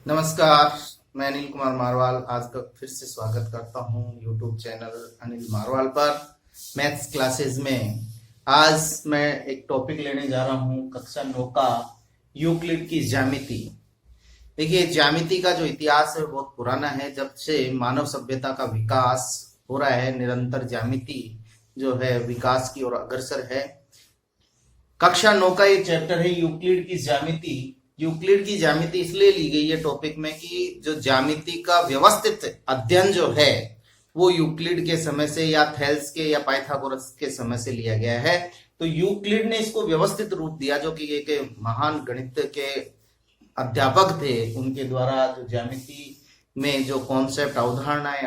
नमस्कार। मैं अनिल कुमार मारवाल आज का फिर से स्वागत करता हूं यूट्यूब चैनल अनिल मारवाल पर मैथ्स क्लासेस में। आज मैं एक टॉपिक लेने जा रहा हूं कक्षा 9 का यूक्लिड की ज्यामिति। देखिए, ज्यामिति का जो इतिहास है बहुत पुराना है। जब से मानव सभ्यता का विकास हो रहा है, निरंतर ज्यामिति जो है विकास की ओर अग्रसर है। कक्षा 9 का एक चैप्टर है यूक्लिड की ज्यामिति। यूक्लिड की ज्यामिति इसलिए ली गई है टॉपिक में कि जो ज्यामिति का व्यवस्थित अध्ययन जो है वो यूक्लिड के समय से या थेल्स के या पाइथागोरस के समय से लिया गया है। तो यूक्लिड ने इसको व्यवस्थित रूप दिया, जो कि एक महान गणित के अध्यापक थे। उनके द्वारा जो ज्यामिति में जो कॉन्सेप्ट, अवधारणाएं,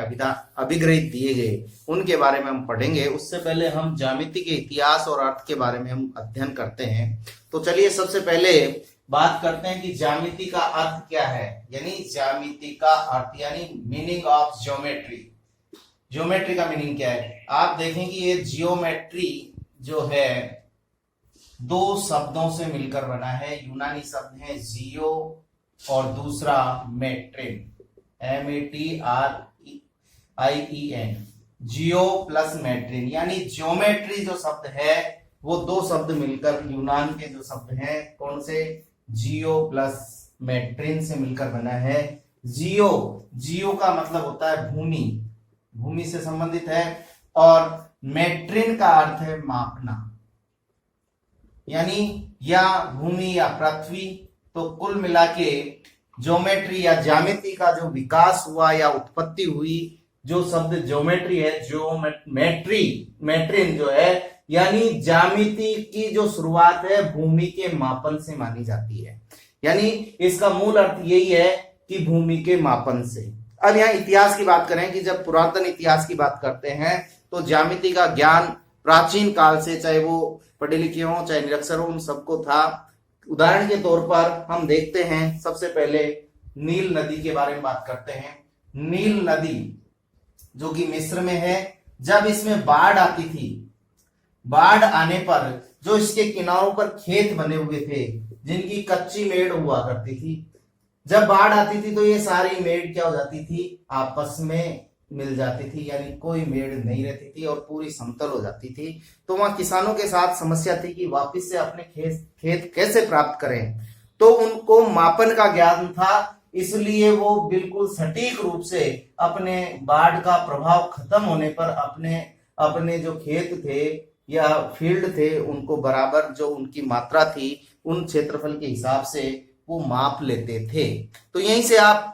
अभिग्रहित दिए गए, उनके बारे में हम पढ़ेंगे। उससे पहले हम ज्यामिति के इतिहास और अर्थ के बारे में हम अध्ययन करते हैं। तो चलिए सबसे पहले बात करते हैं कि ज्यामिति का अर्थ क्या है। यानी ज्यामिति का अर्थ यानी मीनिंग ऑफ ज्योमेट्री। ज्योमेट्री का मीनिंग क्या है? आप देखें कि ये जियोमेट्री जो है दो शब्दों से मिलकर बना है। यूनानी शब्द है जियो और दूसरा मेट्रिन, METRIEN, जियो प्लस मेट्रिन। यानी ज्योमेट्री जो शब्द है वो दो शब्द मिलकर, यूनान के जो शब्द हैं कौन से, जियो प्लस मेट्रिन से मिलकर बना है। जियो का मतलब होता है भूमि, भूमि से संबंधित है। और मेट्रिन का अर्थ है मापना, यानी या भूमि या पृथ्वी। तो कुल मिला के ज्योमेट्री या ज्यामिति का जो विकास हुआ या उत्पत्ति हुई, जो शब्द ज्योमेट्री है, मेट्रिन जो है, यानी ज्यामिति की जो शुरुआत है भूमि के मापन से मानी जाती है। यानी इसका मूल अर्थ यही है कि भूमि के मापन से। अब यहाँ इतिहास की बात करें कि जब पुरातन इतिहास की बात करते हैं तो ज्यामिति का ज्ञान प्राचीन काल से, चाहे वो पढ़े लिखे हों चाहे निरक्षर हों, उन सबको था। उदाहरण के तौर पर हम देखते हैं, सबसे पहले नील नदी के बारे में बात करते हैं। नील नदी जो कि मिस्र में है, जब इसमें बाढ़ आती थी, बाढ़ आने पर जो इसके किनारों पर खेत बने हुए थे जिनकी कच्ची मेड़ हुआ करती थी, जब बाढ़ आती थी तो ये सारी मेड़ क्या हो जाती थी, आपस में मिल जाती थी। यानी कोई मेड़ नहीं रहती थी और पूरी समतल हो जाती थी। तो वहां किसानों के साथ समस्या थी कि वापस से अपने खेत कैसे प्राप्त करें। तो उनको मापन का ज्ञान था, इसलिए वो बिल्कुल सटीक रूप से अपने बाढ़ का प्रभाव खत्म होने पर अपने जो खेत थे या फील्ड थे उनको बराबर, जो उनकी मात्रा थी उन क्षेत्रफल के हिसाब से वो माप लेते थे। तो यहीं से आप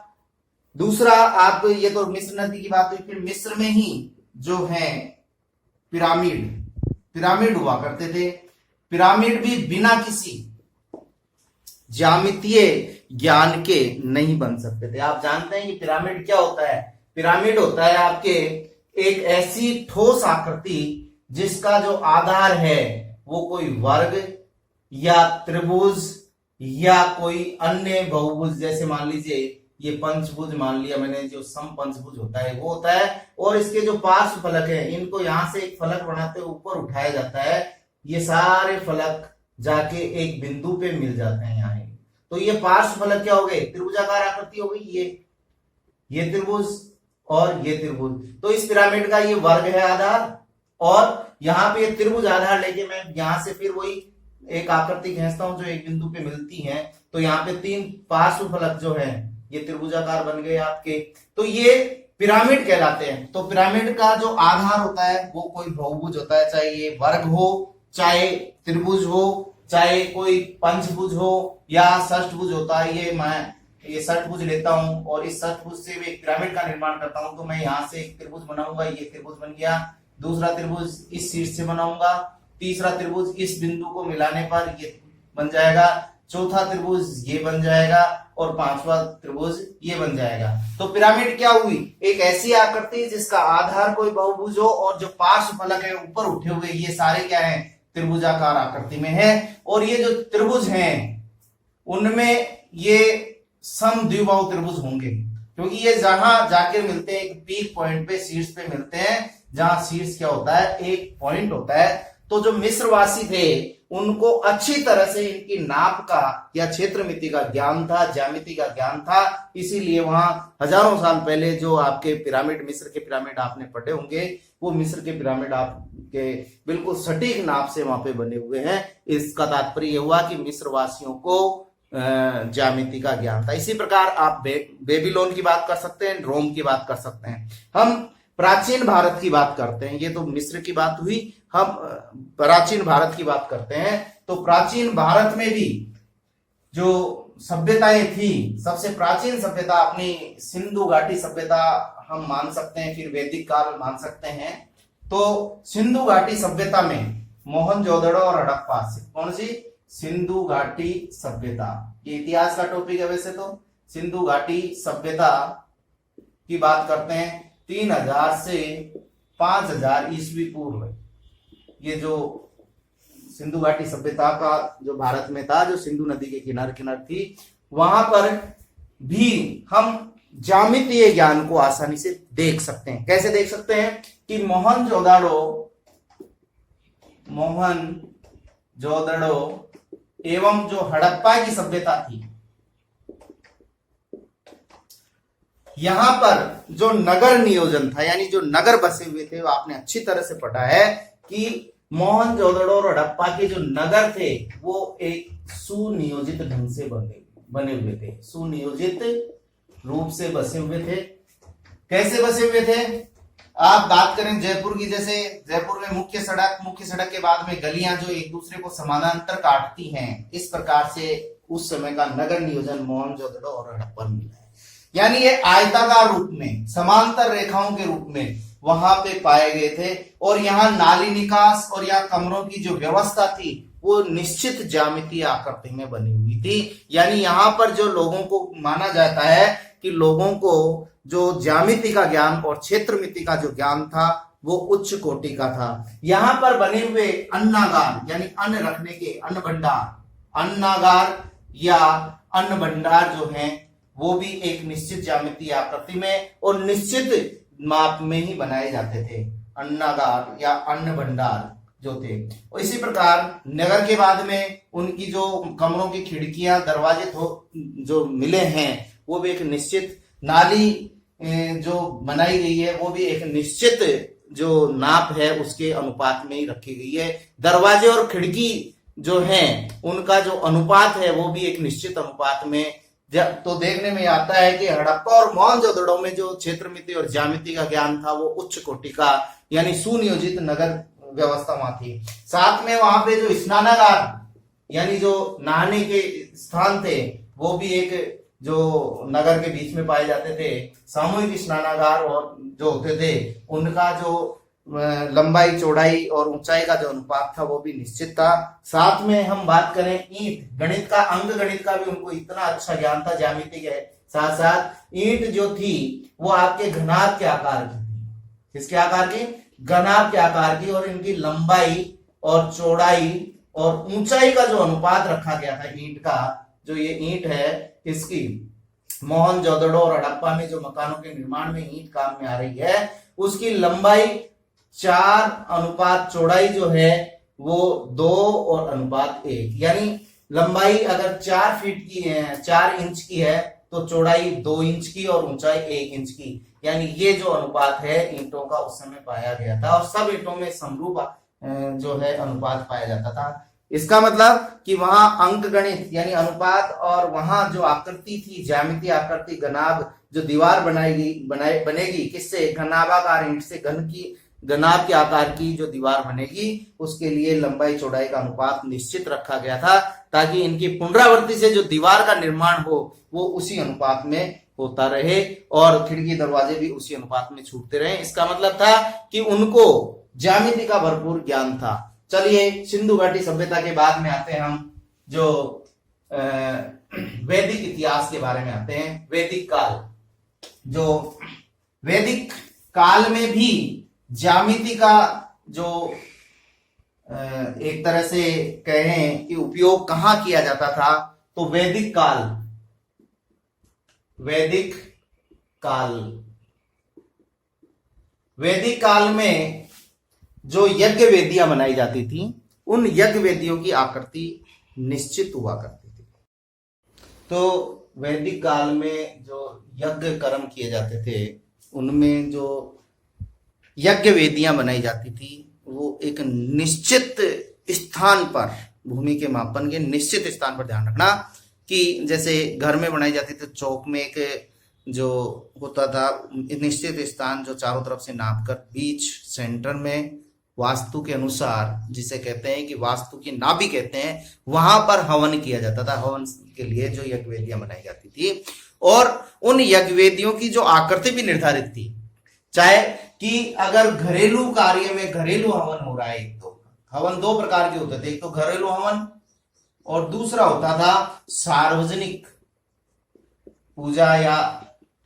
दूसरा, आप ये तो मिस्र नदी की बात हुई। फिर मिस्र में ही जो है पिरामिड हुआ करते थे। पिरामिड भी बिना किसी ज्यामितीय ज्ञान के नहीं बन सकते थे। आप जानते हैं कि पिरामिड क्या होता है? पिरामिड होता है आपके एक ऐसी ठोस आकृति जिसका जो आधार है वो कोई वर्ग या त्रिभुज या कोई अन्य बहुभुज, जैसे मान लीजिए ये पंचभुज मान लिया मैंने, जो समपंचभुज होता है वो होता है। और इसके जो पार्श्व फलक है, इनको यहां से एक फलक बनाते ऊपर उठाया जाता है। ये सारे फलक जाके एक बिंदु पे मिल जाते हैं यहाँ। तो ये पार्श्व फलक क्या हो गए? त्रिभुजाकार आकृति हो गई। ये त्रिभुज और ये त्रिभुज। तो इस पिरामिड का ये वर्ग है आधार, और यहाँ पे त्रिभुज आधार लेके मैं यहां से फिर वही एक आकृति खींचता हूं जो एक बिंदु पे मिलती है। तो यहाँ पे तीन पार्श्व फलक जो है ये त्रिभुजाकार बन गए आपके। तो ये पिरामिड कहलाते हैं। तो पिरामिड का जो आधार होता है वो कोई बहुभुज होता है, चाहे ये वर्ग हो, चाहे त्रिभुज हो, चाहे कोई पंचभुज हो या षष्ठभुज होता है। ये षष्ठभुज लेता हूं और इस षष्ठभुज से भी एक पिरामिड का निर्माण करता हूं। तो मैं यहाँ से एक त्रिभुज बनाऊंगा, ये त्रिभुज बन गया। दूसरा त्रिभुज इस शीर्ष से बनाऊंगा, तीसरा त्रिभुज इस बिंदु को मिलाने पर ये बन जाएगा, चौथा त्रिभुज ये बन जाएगा और पांचवा त्रिभुज ये बन जाएगा। तो पिरामिड क्या हुई? एक ऐसी आकृति जिसका आधार कोई बहुभुज हो और जो पार्श्व फलक है ऊपर उठे हुए ये सारे क्या है? त्रिभुजाकार आकृति में है। और ये जो त्रिभुज हैं उनमें ये समद्विबाहु त्रिभुज होंगे, क्योंकि ये जहां जाकर मिलते हैं एक पीक पॉइंट पे, शीर्ष पे मिलते हैं, जहां शीर्ष क्या होता है? एक पॉइंट होता है। तो जो मिस्रवासी थे उनको अच्छी तरह से इनकी नाप का या क्षेत्रमिति का ज्ञान था, ज्यामिति का ज्ञान था, इसीलिए वहां हजारों साल पहले जो आपके पिरामिड, मिस्र के पिरामिड आपने पढ़े होंगे, वो मिस्र के पिरामिड आपके बिल्कुल सटीक नाप से वहां पे बने हुए हैं। इसका तात्पर्य यह हुआ कि मिस्र वासियों को ज्यामिति का ज्ञान था। इसी प्रकार आप बेबीलोन की बात कर सकते हैं, रोम की बात कर सकते हैं। हम प्राचीन भारत की बात करते हैं, ये तो मिस्र की बात हुई, हम प्राचीन भारत की बात करते हैं। तो प्राचीन भारत में भी जो सभ्यताएं थी, सबसे प्राचीन सभ्यता अपनी सिंधु घाटी सभ्यता हम मान सकते हैं, फिर वैदिक काल मान सकते हैं। तो सिंधु घाटी सभ्यता में मोहनजोदड़ो और हड़प्पा, कौन सी? सिंधु घाटी सभ्यता, ये इतिहास का टॉपिक है। वैसे तो सिंधु घाटी सभ्यता की बात करते हैं 3000 से 5000 ईस्वी पूर्व। ये जो सिंधु घाटी सभ्यता का जो भारत में था, जो सिंधु नदी के किनारे किनारे थी, वहां पर भी हम ज्यामितीय ज्ञान को आसानी से देख सकते हैं। कैसे देख सकते हैं कि मोहनजोदड़ो एवं जो हड़प्पा की सभ्यता थी, यहां पर जो नगर नियोजन था, यानी जो नगर बसे हुए थे, वो आपने अच्छी तरह से पढ़ा है कि मोहनजोदड़ो और हड़प्पा के जो नगर थे वो एक सुनियोजित ढंग से बने हुए थे, सुनियोजित रूप से बसे हुए थे। कैसे बसे हुए थे? आप बात करें जयपुर की, जैसे जयपुर में मुख्य सड़क के बाद में गलियां जो एक दूसरे को समानांतर काटती हैं, इस प्रकार से उस समय का नगर नियोजन मोहनजोदड़ो और हड़प्पा में मिला है। यानी ये आयताकार रूप में, समांतर रेखाओं के रूप में वहां पे पाए गए थे। और यहाँ नाली निकास और यहाँ कमरों की जो व्यवस्था थी वो निश्चित ज्यामितीय आकृति में बनी हुई थी। यानी यहाँ पर जो लोगों को माना जाता है कि लोगों को जो ज्यामिति का ज्ञान और क्षेत्रमिति का जो ज्ञान था वो उच्च कोटि का था। यहाँ पर बने हुए अन्नागार, यानी अन्न रखने के, अन्न भंडार, अन्नागार या अन्न भंडार जो हैं वो भी एक निश्चित ज्यामितीय आकृति में और निश्चित माप में ही बनाए जाते थे। अन्नागार या अन्न भंडार जो थे। और इसी प्रकार नगर के बाद में उनकी जो कमरों की खिड़कियां, दरवाजे जो मिले हैं वो भी एक निश्चित, नाली जो बनाई गई है वो भी एक निश्चित जो नाप है उसके अनुपात में ही रखी गई है। दरवाजे और खिड़की जो हैं उनका जो अनुपात है वो भी एक निश्चित अनुपात में। तो देखने में आता है कि हड़प्पा और मोहनजोदड़ो में जो क्षेत्रमिति और ज्यामिति का ज्ञान था वो उच्च कोटि का, यानी सुनियोजित नगर व्यवस्था वहां थी। साथ में वहां पे जो स्नानागार, यानी जो नहाने के स्थान थे, वो भी एक जो नगर के बीच में पाए जाते थे। सामूहिक स्नानागार और जो होते थे उनका जो लंबाई, चौड़ाई और ऊंचाई का जो अनुपात था वो भी निश्चित था। साथ में हम बात करें ईंट, गणित का, अंक गणित का भी उनको इतना अच्छा ज्ञान था ज्यामिति के साथ साथ। ईंट जो थी वो आपके घनाभ के आकार की थी। किसके आकार की? घनाभ के आकार की। और इनकी लंबाई और चौड़ाई और ऊंचाई का जो अनुपात रखा गया था ईंट का, जो ये ईंट है इसकी, मोहनजोदड़ो और हड़प्पा में जो मकानों के निर्माण में ईंट काम में आ रही है, उसकी लंबाई 4:1, चौड़ाई जो है वो 2:1, यानी लंबाई अगर 4 फीट की है, 4 इंच की है, तो चौड़ाई 2 इंच की और ऊंचाई 1 इंच की। यानी ये जो अनुपात है ईंटों का उस समय पाया गया था और सब ईंटों में समरूप जो है अनुपात पाया जाता था। इसका मतलब कि वहां अंक गणित यानी अनुपात और वहां जो आकृति थी, ज्यामितीय आकृति, घनाभ, जो दीवार बनेगी किससे? घनाभाकार ईंट से, घनाभ के आकार की जो दीवार बनेगी उसके लिए लंबाई चौड़ाई का अनुपात निश्चित रखा गया था, ताकि इनकी पुनरावृत्ति से जो दीवार का निर्माण हो वो उसी अनुपात में होता रहे और खिड़की दरवाजे भी उसी अनुपात में छूटते रहे। इसका मतलब था कि उनको ज्यामिति का भरपूर ज्ञान था। चलिए सिंधु घाटी सभ्यता के बाद में आते हैं हम जो वैदिक इतिहास के बारे में आते हैं। वैदिक काल, जो वैदिक काल में भी ज्यामिति का जो एक तरह से कहें कि उपयोग कहां किया जाता था, तो वैदिक काल में जो यज्ञ वेदियां बनाई जाती थी, उन यज्ञ वेदियों की आकृति निश्चित हुआ करती थी। तो वैदिक काल में जो यज्ञ कर्म किए जाते थे, उनमें जो यज्ञ वेदियां बनाई जाती थी वो एक निश्चित स्थान पर, भूमि के मापन के निश्चित स्थान पर ध्यान रखना कि जैसे घर में बनाई जाती थी चौक में एक जो होता था निश्चित स्थान जो चारों तरफ से नाप कर बीच सेंटर में वास्तु के अनुसार, जिसे कहते हैं कि वास्तु की नाभि कहते हैं, वहां पर हवन किया जाता था। हवन के लिए जो यज्ञ वेदियां बनाई जाती थी और उन यज्ञ वेदियों की जो आकृति भी निर्धारित थी, चाहे कि अगर घरेलू कार्य में घरेलू हवन हो रहा है, एक तो हवन दो प्रकार के होते थे, एक तो घरेलू हवन और दूसरा होता था सार्वजनिक पूजा या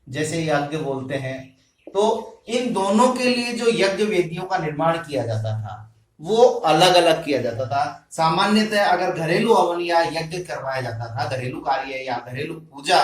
जैसे यज्ञ बोलते हैं। तो इन दोनों के लिए जो यज्ञ वेदियों का निर्माण किया जाता था वो अलग अलग किया जाता था। सामान्यतः अगर घरेलू हवन या यज्ञ करवाया जाता था, घरेलू कार्य या घरेलू पूजा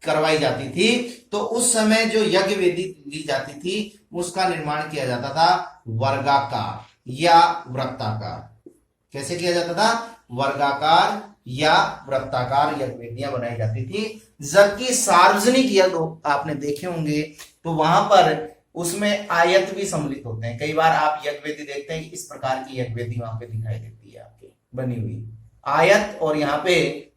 करवाई जाती थी, तो उस समय जो यज्ञ वेदी ली जाती थी उसका निर्माण किया जाता था वर्गाकार या वृत्ताकार। कैसे किया जाता था? वर्गाकार या वृत्ताकार यज्ञ वेदियां बनाई जाती थी। जबकि सार्वजनिक यज्ञ आपने देखे होंगे तो वहां पर उसमें आयत भी सम्मिलित होते हैं। कई बार आप यज्ञ वेदी देखते हैं कि इस प्रकार की यज्ञ वेदी वहां पे दिखाई देती है आपके बनी हुई आयत, और यहाँ पे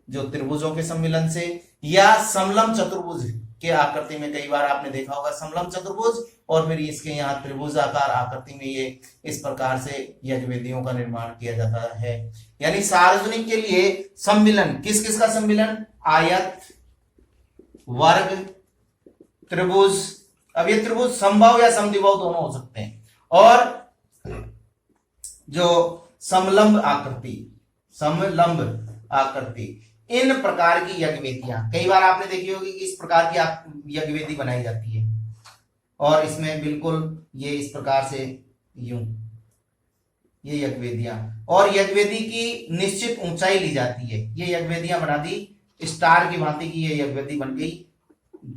जो त्रिभुजों के सम्मिलन से या समलम चतुर्भुज के आकृति में, कई बार आपने देखा होगा समलम चतुर्भुज और फिर इसके यहाँ त्रिभुजाकार आकृति में ये इस प्रकार से यज्ञ वेदियों का निर्माण किया जाता है। यानी सार्वजनिक के लिए सम्मिलन, किस किस का सम्मिलन? आयत, वर्ग, त्रिभुज। अब ये त्रिभुज समबाहु या समद्विबाहु दोनों हो सकते हैं। और जो समलंब आकृति, समलंब आकृति, इन प्रकार की यज्ञ वेदियां कई बार आपने देखी होगी कि इस प्रकार की यज्ञ वेदी बनाई जाती है और इसमें बिल्कुल ये इस प्रकार से यूं ये यज्ञ वेदियां, और यज्ञ वेदी की निश्चित ऊंचाई ली जाती है। ये यज्ञ वेदियां बना दी स्टार की भांति की, ये यज्ञ वेदी बन गई।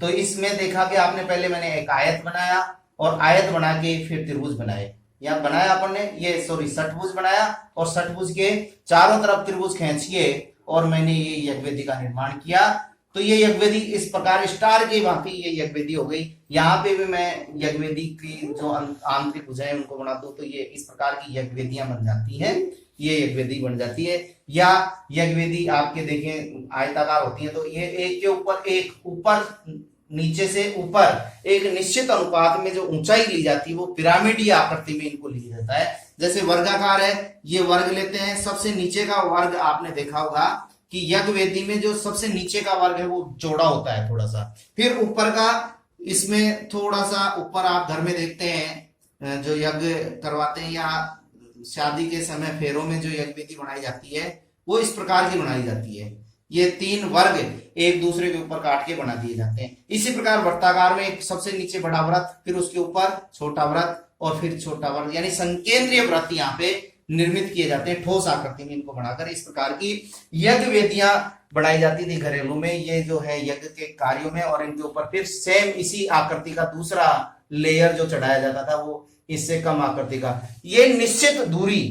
तो इसमें देखा कि आपने पहले मैंने एक आयत बनाया और आयत बना के फिर त्रिभुज बनाए, या बनाया अपन ने ये षटभुज बनाया और षटभुज के चारों तरफ त्रिभुज खींचिए और मैंने ये यज्ञ वेदी का निर्माण किया। तो ये यज्ञ वेदी इस प्रकार स्टार की भांति ये यज्ञ वेदी हो गई। यहाँ पे भी मैं यज्ञ वेदी की जो आंतरिक भुजाएं उनको बना दूं तो ये इस प्रकार की यज्ञ वेदियां बन जाती हैं, ये यज्ञ वेदी बन जाती है। या यज्ञ वेदी आपके देखें आयताकार होती है, तो ये एक के ऊपर एक, ऊपर नीचे से ऊपर एक निश्चित अनुपात में जो ऊंचाई ली जाती है वो पिरामिडीय आकृति में इनको लिया जाता है। जैसे वर्गाकार है, ये वर्ग लेते हैं, सबसे नीचे का वर्ग आपने देखा होगा कि यज्ञ वेदी में जो सबसे नीचे का वर्ग है वो चौड़ा होता है थोड़ा सा, फिर ऊपर का इसमें थोड़ा सा ऊपर आप घर में देखते हैं जो यज्ञ करवाते हैं या शादी के समय फेरों में जो यज्ञ वेदी बनाई जाती है वो इस प्रकार की बनाई जाती है। ये तीन वर्ग एक दूसरे के ऊपर काट के बना दिए जाते हैं। इसी प्रकार वृत्ताकार में एक सबसे नीचे बड़ा व्रत, फिर उसके ऊपर छोटा व्रत और फिर छोटा व्रत, यानी संकेंद्रीय व्रत यहाँ पे निर्मित किए जाते हैं ठोस आकृति में इनको बनाकर। इस प्रकार की यज्ञ वेदियां बनाई जाती थी घरेलू में, ये जो है यज्ञ के कार्यों में, और इनके ऊपर फिर सेम इसी आकृति का दूसरा लेयर जो चढ़ाया जाता था वो इससे कम आकृति का। ये निश्चित दूरी,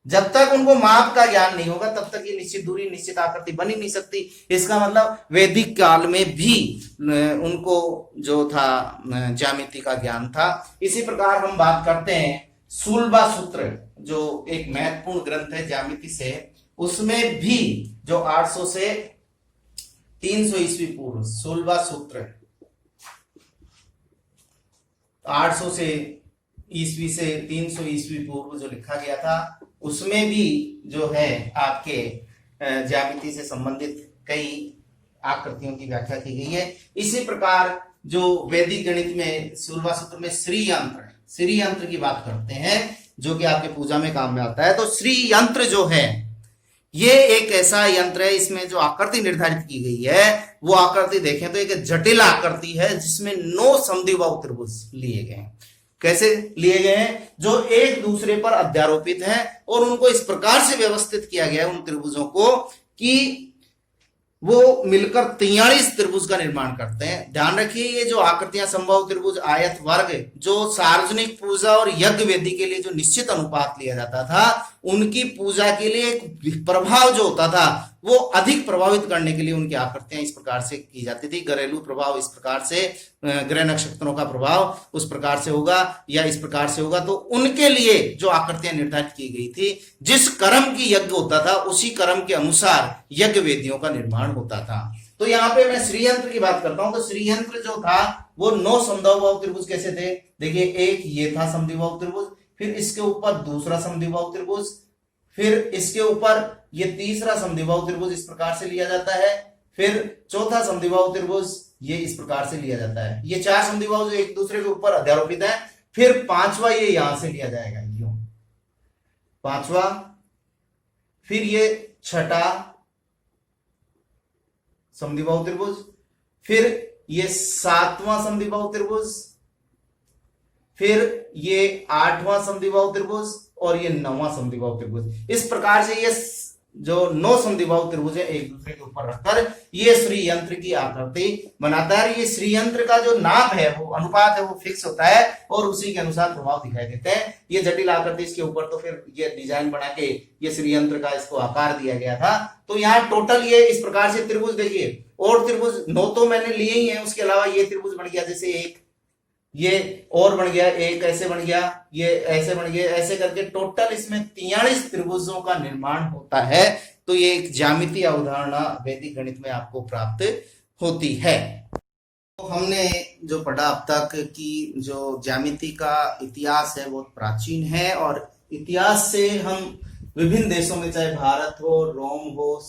जब तक उनको माप का ज्ञान नहीं होगा तब तक ये निश्चित दूरी निश्चित आकृति बन ही नहीं सकती। इसका मतलब वैदिक काल में भी उनको जो था ज्यामिति का ज्ञान था। इसी प्रकार हम बात करते हैं शूलबा सूत्र, जो एक महत्वपूर्ण ग्रंथ है ज्यामिति से, उसमें भी जो 800 से 300 ईस्वी पूर्व शूलबा सूत्र 800 से ईस्वी से 300 ईस्वी पूर्व जो लिखा गया था उसमें भी जो है आपके ज्यामिति से संबंधित कई आकृतियों की व्याख्या की गई है। इसी प्रकार जो वैदिक गणित में शूलबा सूत्र में श्री यंत्र की बात करते हैं जो कि आपके पूजा में काम में आता है। तो श्री यंत्र जो है ये एक ऐसा यंत्र है, इसमें जो आकृति निर्धारित की गई है वो आकृति देखें तो एक जटिल आकृति है जिसमें 9 समद्विबाहु त्रिभुज लिए गए हैं। कैसे लिए गए हैं? जो एक दूसरे पर अध्यारोपित हैं और उनको इस प्रकार से व्यवस्थित किया गया है उन त्रिभुजों को कि वो मिलकर 43 त्रिभुज का निर्माण करते हैं। ध्यान रखिए, ये जो आकृतियां समबाहु त्रिभुज, आयत, वर्ग, जो सार्वजनिक पूजा और यज्ञ वेदी के लिए जो निश्चित अनुपात लिया जाता था, उनकी पूजा के लिए एक प्रभाव जो होता था वो अधिक प्रभावित करने के लिए उनकी आकृतियां इस प्रकार से की जाती थी। घरेलू प्रभाव इस प्रकार से, ग्रह नक्षत्रों का प्रभाव उस प्रकार से होगा या इस प्रकार से होगा, तो उनके लिए जो आकृतियां निर्धारित की गई थी, जिस कर्म की यज्ञ होता था उसी कर्म के अनुसार यज्ञ वेदियों का निर्माण होता था। तो यहाँ पे मैं श्रीयंत्र की बात करता हूं, तो श्रीयंत्र जो था वो 9 समद्विबाहु त्रिभुज कैसे थे, देखिए एक ये था समद्विबाहु त्रिभुज, फिर इसके ऊपर दूसरा समद्विबाहु त्रिभुज, फिर इसके ऊपर ये तीसरा समद्विबाहु त्रिभुज इस प्रकार से लिया जाता है, फिर चौथा समद्विबाहु त्रिभुज ये इस प्रकार से लिया जाता है। ये 4 समद्विबाहु जो एक दूसरे के ऊपर अध्यारोपित है, फिर पांचवा ये यहां से लिया जाएगा, यूं पांचवा, फिर ये छठा समद्विबाहु त्रिभुज, फिर ये 7वां समद्विबाहु त्रिभुज, फिर ये 8वां समद्विबाहु त्रिभुज और ये 9वां समद्विबाहु त्रिभुज। इस प्रकार से ये जो 9 समद्विबाहु त्रिभुज है एक दूसरे के ऊपर रखकर ये श्रीयंत्र की आकृति बनाता है। ये श्रीयंत्र का जो नाप है, वो अनुपात है, वो फिक्स होता है और उसी के अनुसार प्रभाव दिखाई देते हैं। ये जटिल आकृति इसके ऊपर तो फिर ये डिजाइन बना के ये श्रीयंत्र का इसको आकार दिया गया था। तो यहाँ टोटल ये इस प्रकार से त्रिभुज देखिए, और त्रिभुज 9 तो मैंने लिए ही है, उसके अलावा ये त्रिभुज बन गया, जैसे एक ये और बन गया, एक ऐसे बन गया, ये ऐसे बन गया, ऐसे करके टोटल इसमें 43 त्रिभुजों का निर्माण होता है। तो ये एक ज्यामितीय अवधारणा वैदिक गणित में आपको प्राप्त होती है। तो हमने जो पढ़ा अब तक कि जो ज्यामिति का इतिहास है वो प्राचीन है, और इतिहास से हम विभिन्न देशों में, चाहे भारत हो, रोम हो,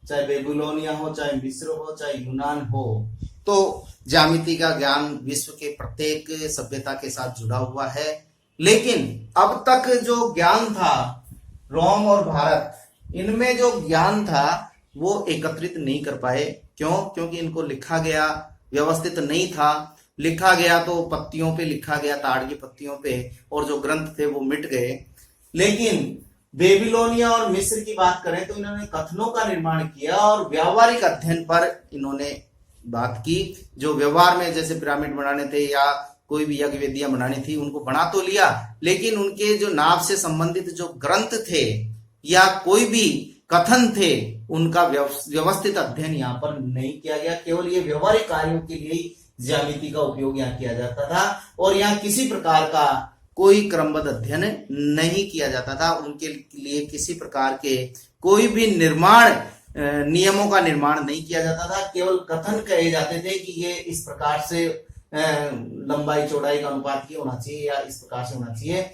चाहे बेबीलोनिया हो, चाहे मिस्र हो, चाहे यूनान हो, तो ज्यामिति का ज्ञान विश्व के प्रत्येक सभ्यता के साथ जुड़ा हुआ है। लेकिन अब तक जो ज्ञान था रोम और भारत, इनमें जो ज्ञान था वो एकत्रित नहीं कर पाए। क्यों? क्योंकि इनको लिखा गया व्यवस्थित नहीं था। लिखा गया तो पत्तियों पे लिखा गया, ताड़ की पत्तियों पे, और जो ग्रंथ थे वो मिट गए। लेकिन बेबीलोनिया और मिस्र की बात करें तो इन्होंने कथनों का निर्माण किया और व्यावहारिक अध्ययन पर इन्होंने बात की। जो व्यवहार में जैसे पिरामिड बनाने थे या कोई भी यज्ञ वेदियां बनानी थी, उनको बना तो लिया, लेकिन उनके जो नाप से संबंधित जो ग्रंथ थे या कोई भी कथन थे, उनका व्यवस्थित अध्ययन यहाँ पर नहीं किया गया। केवल ये व्यवहारिक कार्यों के लिए ज्यामिति का उपयोग यहाँ किया जाता था, और यहाँ किसी प्रकार का कोई क्रमबद्ध अध्ययन नहीं किया जाता था। उनके लिए किसी प्रकार के कोई भी निर्माण, नियमों का निर्माण नहीं किया जाता था। केवल कथन कहे जाते थे कि ये इस प्रकार से लंबाई चौड़ाई का अनुपात ये होना चाहिए या इस प्रकार से होना चाहिए।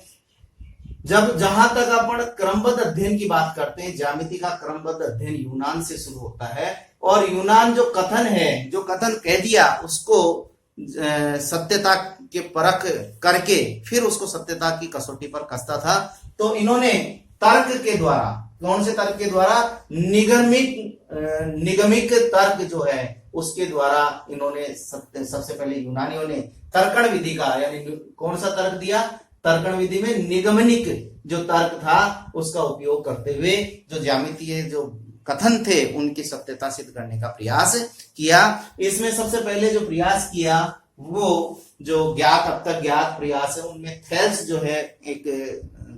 जब जहां तक अपन क्रमबद्ध अध्ययन की बात करते हैं, ज्यामिति का क्रमबद्ध अध्ययन यूनान से शुरू होता है, और यूनान जो कथन है, जो कथन कह दिया उसको सत्यता के परख करके फिर उसको सत्यता की कसौटी पर कसता था। तो इन्होंने तर्क के द्वारा, कौन से तर्क के द्वारा, निगमिक तर्क जो है उसके द्वारा इन्होंने सबसे पहले यूनानियों ने तर्कण विधि का, यानी कौन सा तर्क दिया, तर्कण विधि में निगमनिक जो तर्क था उसका उपयोग करते हुए जो ज्यामितीय जो कथन थे उनकी सत्यता सिद्ध करने का प्रयास किया। इसमें सबसे पहले जो प्रयास किया वो जो ज्ञात, अब तक ज्ञात प्रयास है उनमें थेल्स जो है एक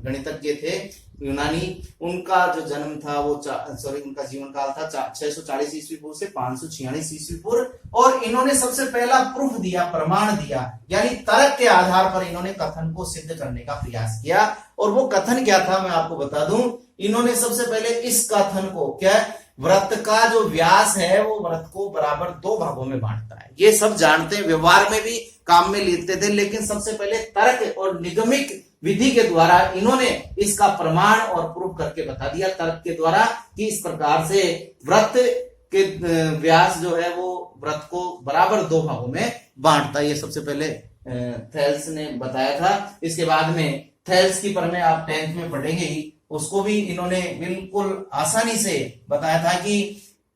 गणितज्ञ थे यूनानी, उनका जो जन्म था वो उनका जीवन काल था 640 ईस्वी पूर्व से 546 ईस्वी पूर्व, और इन्होंने सबसे पहला प्रूफ दिया, प्रमाण दिया, यानी तर्क के आधार पर इन्होंने कथन को सिद्ध करने का प्रयास किया। और वो कथन क्या था मैं आपको बता दूं, इन्होंने सबसे पहले इस कथन को, क्या, वृत्त का जो व्यास है वो वृत्त को बराबर 2 भागों में बांटता है। ये सब जानते हैं, व्यवहार में भी काम में लेते थे, लेकिन सबसे पहले तर्क और निगमिक विधि के द्वारा इन्होंने इसका प्रमाण और प्रूफ करके बता दिया, तर्क के द्वारा, कि इस प्रकार से वृत्त के व्यास जो है वो वृत्त को बराबर 2 भागों में बांटता है। ये सबसे पहले थेल्स ने बताया था। इसके बाद में थेल्स की प्रमेय आप 10th में पढ़ेंगे ही, उसको भी इन्होंने बिल्कुल आसानी से बताया था कि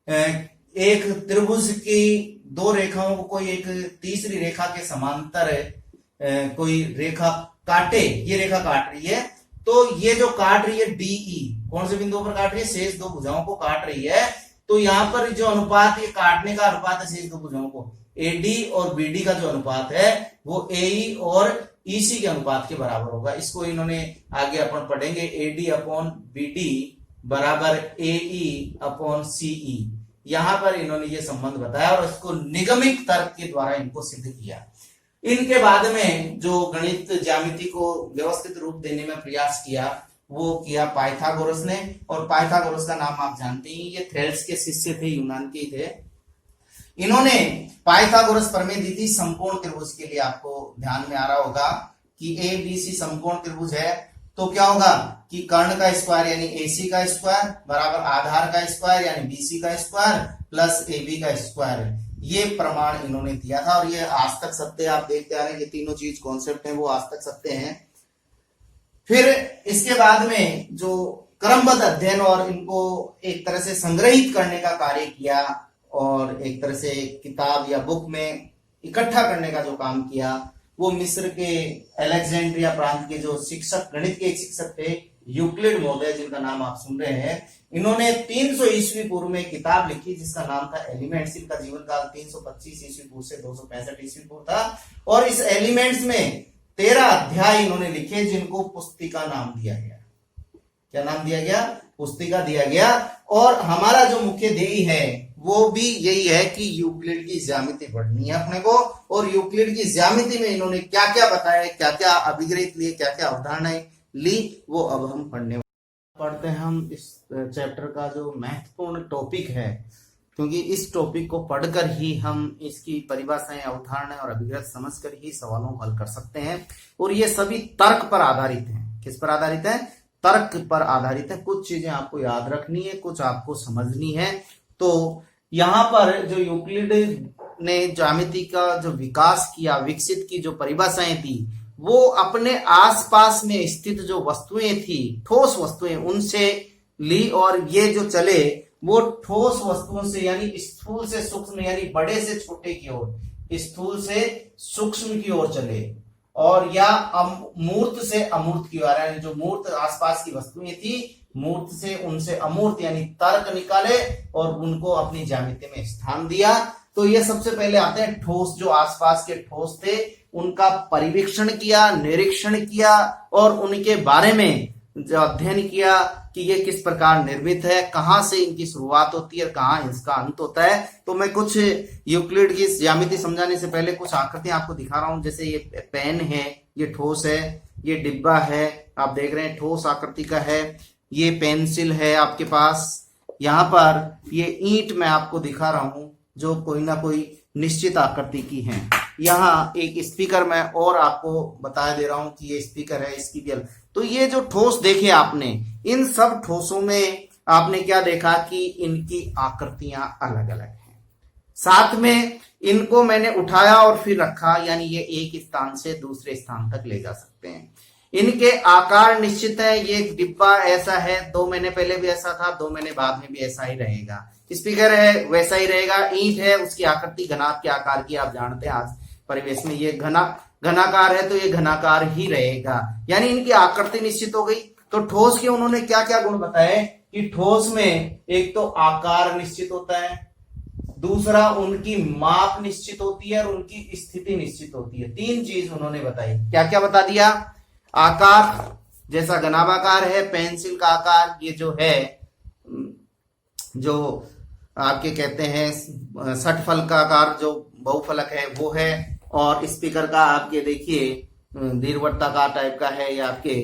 एक त्रिभुज की 2 रेखाओं को कोई एक तीसरी रेखा के समांतर कोई रेखा काटे, ये रेखा काट रही है, तो ये जो काट रही है DE, कौन से बिंदुओं पर काट रही है, शेष 2 भुजाओं को काट रही है, तो यहाँ पर जो अनुपात, ये काटने का अनुपात है शेष दो भुजाओं को, एडी और बीडी का जो अनुपात है वो एई और ईसी के अनुपात के बराबर होगा। इसको इन्होंने आगे अपन पढ़ेंगे, एडी अपॉन बीडी बराबर एई अपॉन सीई। यहां पर इन्होंने ये संबंध बताया और इसको निगमित तर्क के द्वारा इनको सिद्ध किया। इनके बाद में जो गणित ज्यामिति को व्यवस्थित रूप देने में प्रयास किया वो किया पाइथागोरस ने। और पाइथागोरस का नाम आप जानते ही, ये थेल्स के शिष्य थे, यूनान के थे। इन्होंने पाइथागोरस प्रमेय दी थी समकोण त्रिभुज के लिए। आपको ध्यान में आ रहा होगा कि ए बी सी समकोण त्रिभुज है तो क्या होगा कि कर्ण का स्क्वायर यानी एसी का स्क्वायर बराबर आधार का स्क्वायर यानी बीसी का स्क्वायर प्लस एबी का स्क्वायर। ये प्रमाण इन्होंने दिया था और ये आज तक सत्य, आप देखते आ रहे हैं ये तीनों चीज कॉन्सेप्ट है वो आज तक सत्य हैं। फिर इसके बाद में जो क्रमबद्ध अध्ययन और इनको एक तरह से संग्रहित करने का कार्य किया और एक तरह से किताब या बुक में इकट्ठा करने का जो काम किया वो मिस्र के अलेक्जेंड्रिया प्रांत के जो शिक्षक, गणित के एक शिक्षक थे यूक्लिड महोदय, जिनका नाम आप सुन रहे हैं। इन्होंने 300 ईस्वी पूर्व में किताब लिखी जिसका नाम था एलिमेंट्स। इनका जीवन काल 325 ईस्वी पूर्व से 265 ईस्वी पूर्व था और इस एलिमेंट्स में 13 अध्याय इन्होंने लिखे जिनको पुस्तिका नाम दिया गया। क्या नाम दिया गया? पुस्तिका दिया गया। और हमारा जो मुख्य ध्येय है वो भी यही है कि यूक्लिड की ज्यामिति पढ़नी है अपने को। और यूक्लिड की ज्यामिति में इन्होंने क्या क्या बताया, क्या क्या अभिग्रहित लिए, क्या क्या अवधारणाएं ली, वो अब हम पढ़ते हैं। हम इस चैप्टर का जो महत्वपूर्ण टॉपिक है, क्योंकि इस टॉपिक को पढ़कर ही हम इसकी परिभाषाएं, अवधारणाएं और अभिग्रह समझकर ही सवालों को हल कर सकते हैं। और ये सभी तर्क पर आधारित हैं। किस पर आधारित है? तर्क पर आधारित है। कुछ चीजें आपको याद रखनी है, कुछ आपको समझनी है। तो यहाँ पर जो यूक्लिड ने ज्यामिति का जो विकास किया, विकसित की जो परिभाषाएं थी, वो अपने आसपास में स्थित जो वस्तुएं थी, ठोस वस्तुएं, उनसे ली। और ये जो चले वो ठोस वस्तुओं से यानी स्थूल से सूक्ष्म यानी बड़े से छोटे की ओर, स्थूल से सूक्ष्म की ओर चले और या मूर्त से अमूर्त की ओर, यानी जो मूर्त आसपास की वस्तुएं थी मूर्त से उनसे अमूर्त यानी तर्क निकाले और उनको अपनी ज्यामिति में स्थान दिया। तो ये सबसे पहले आते हैं ठोस। जो आसपास के ठोस थे उनका परिवीक्षण किया, निरीक्षण किया और उनके बारे में जो अध्ययन किया कि ये किस प्रकार निर्मित है, कहां से इनकी शुरुआत होती है और कहां इसका अंत होता है। तो मैं कुछ यूक्लिड की ज्यामिति समझाने से पहले कुछ आकृतियां आपको दिखा रहा हूं। जैसे ये पेन है, ये ठोस है, ये डिब्बा है, आप देख रहे हैं ठोस आकृति का है। ये पेंसिल है आपके पास। यहाँ पर ये ईंट मैं आपको दिखा रहा हूं जो कोई ना कोई निश्चित आकृति की है। यहाँ एक स्पीकर मैं और आपको बता दे रहा हूं कि ये स्पीकर है, इसकी भी। तो ये जो ठोस देखे आपने, इन सब ठोसों में आपने क्या देखा कि इनकी आकृतियां अलग अलग हैं। साथ में इनको मैंने उठाया और फिर रखा, यानी ये एक स्थान से दूसरे स्थान तक ले जा सकते हैं। इनके आकार निश्चित है। ये डिब्बा ऐसा है, 2 महीने पहले भी ऐसा था, 2 महीने बाद में भी ऐसा ही रहेगा। स्पीकर है वैसा ही रहेगा। ईंट है, उसकी आकृति घनाभ के आकार की, आप जानते हैं आज परिवेश में ये घनाकार है तो ये घनाकार ही रहेगा, यानी इनकी आकृति निश्चित हो गई। तो ठोस के उन्होंने क्या क्या गुण बताए कि ठोस में एक तो आकार निश्चित होता है, दूसरा उनकी माप निश्चित होती है और उनकी स्थिति निश्चित होती है। 3 चीज उन्होंने बताई। क्या क्या बता दिया? आकार, जैसा घनाभाकार है पेंसिल का आकार, ये जो है जो आपके कहते हैं षटफल का आकार जो बहुफलक है वो है। और स्पीकर का आपके देखिए दीर्घवृत्ताकार टाइप का है या आपके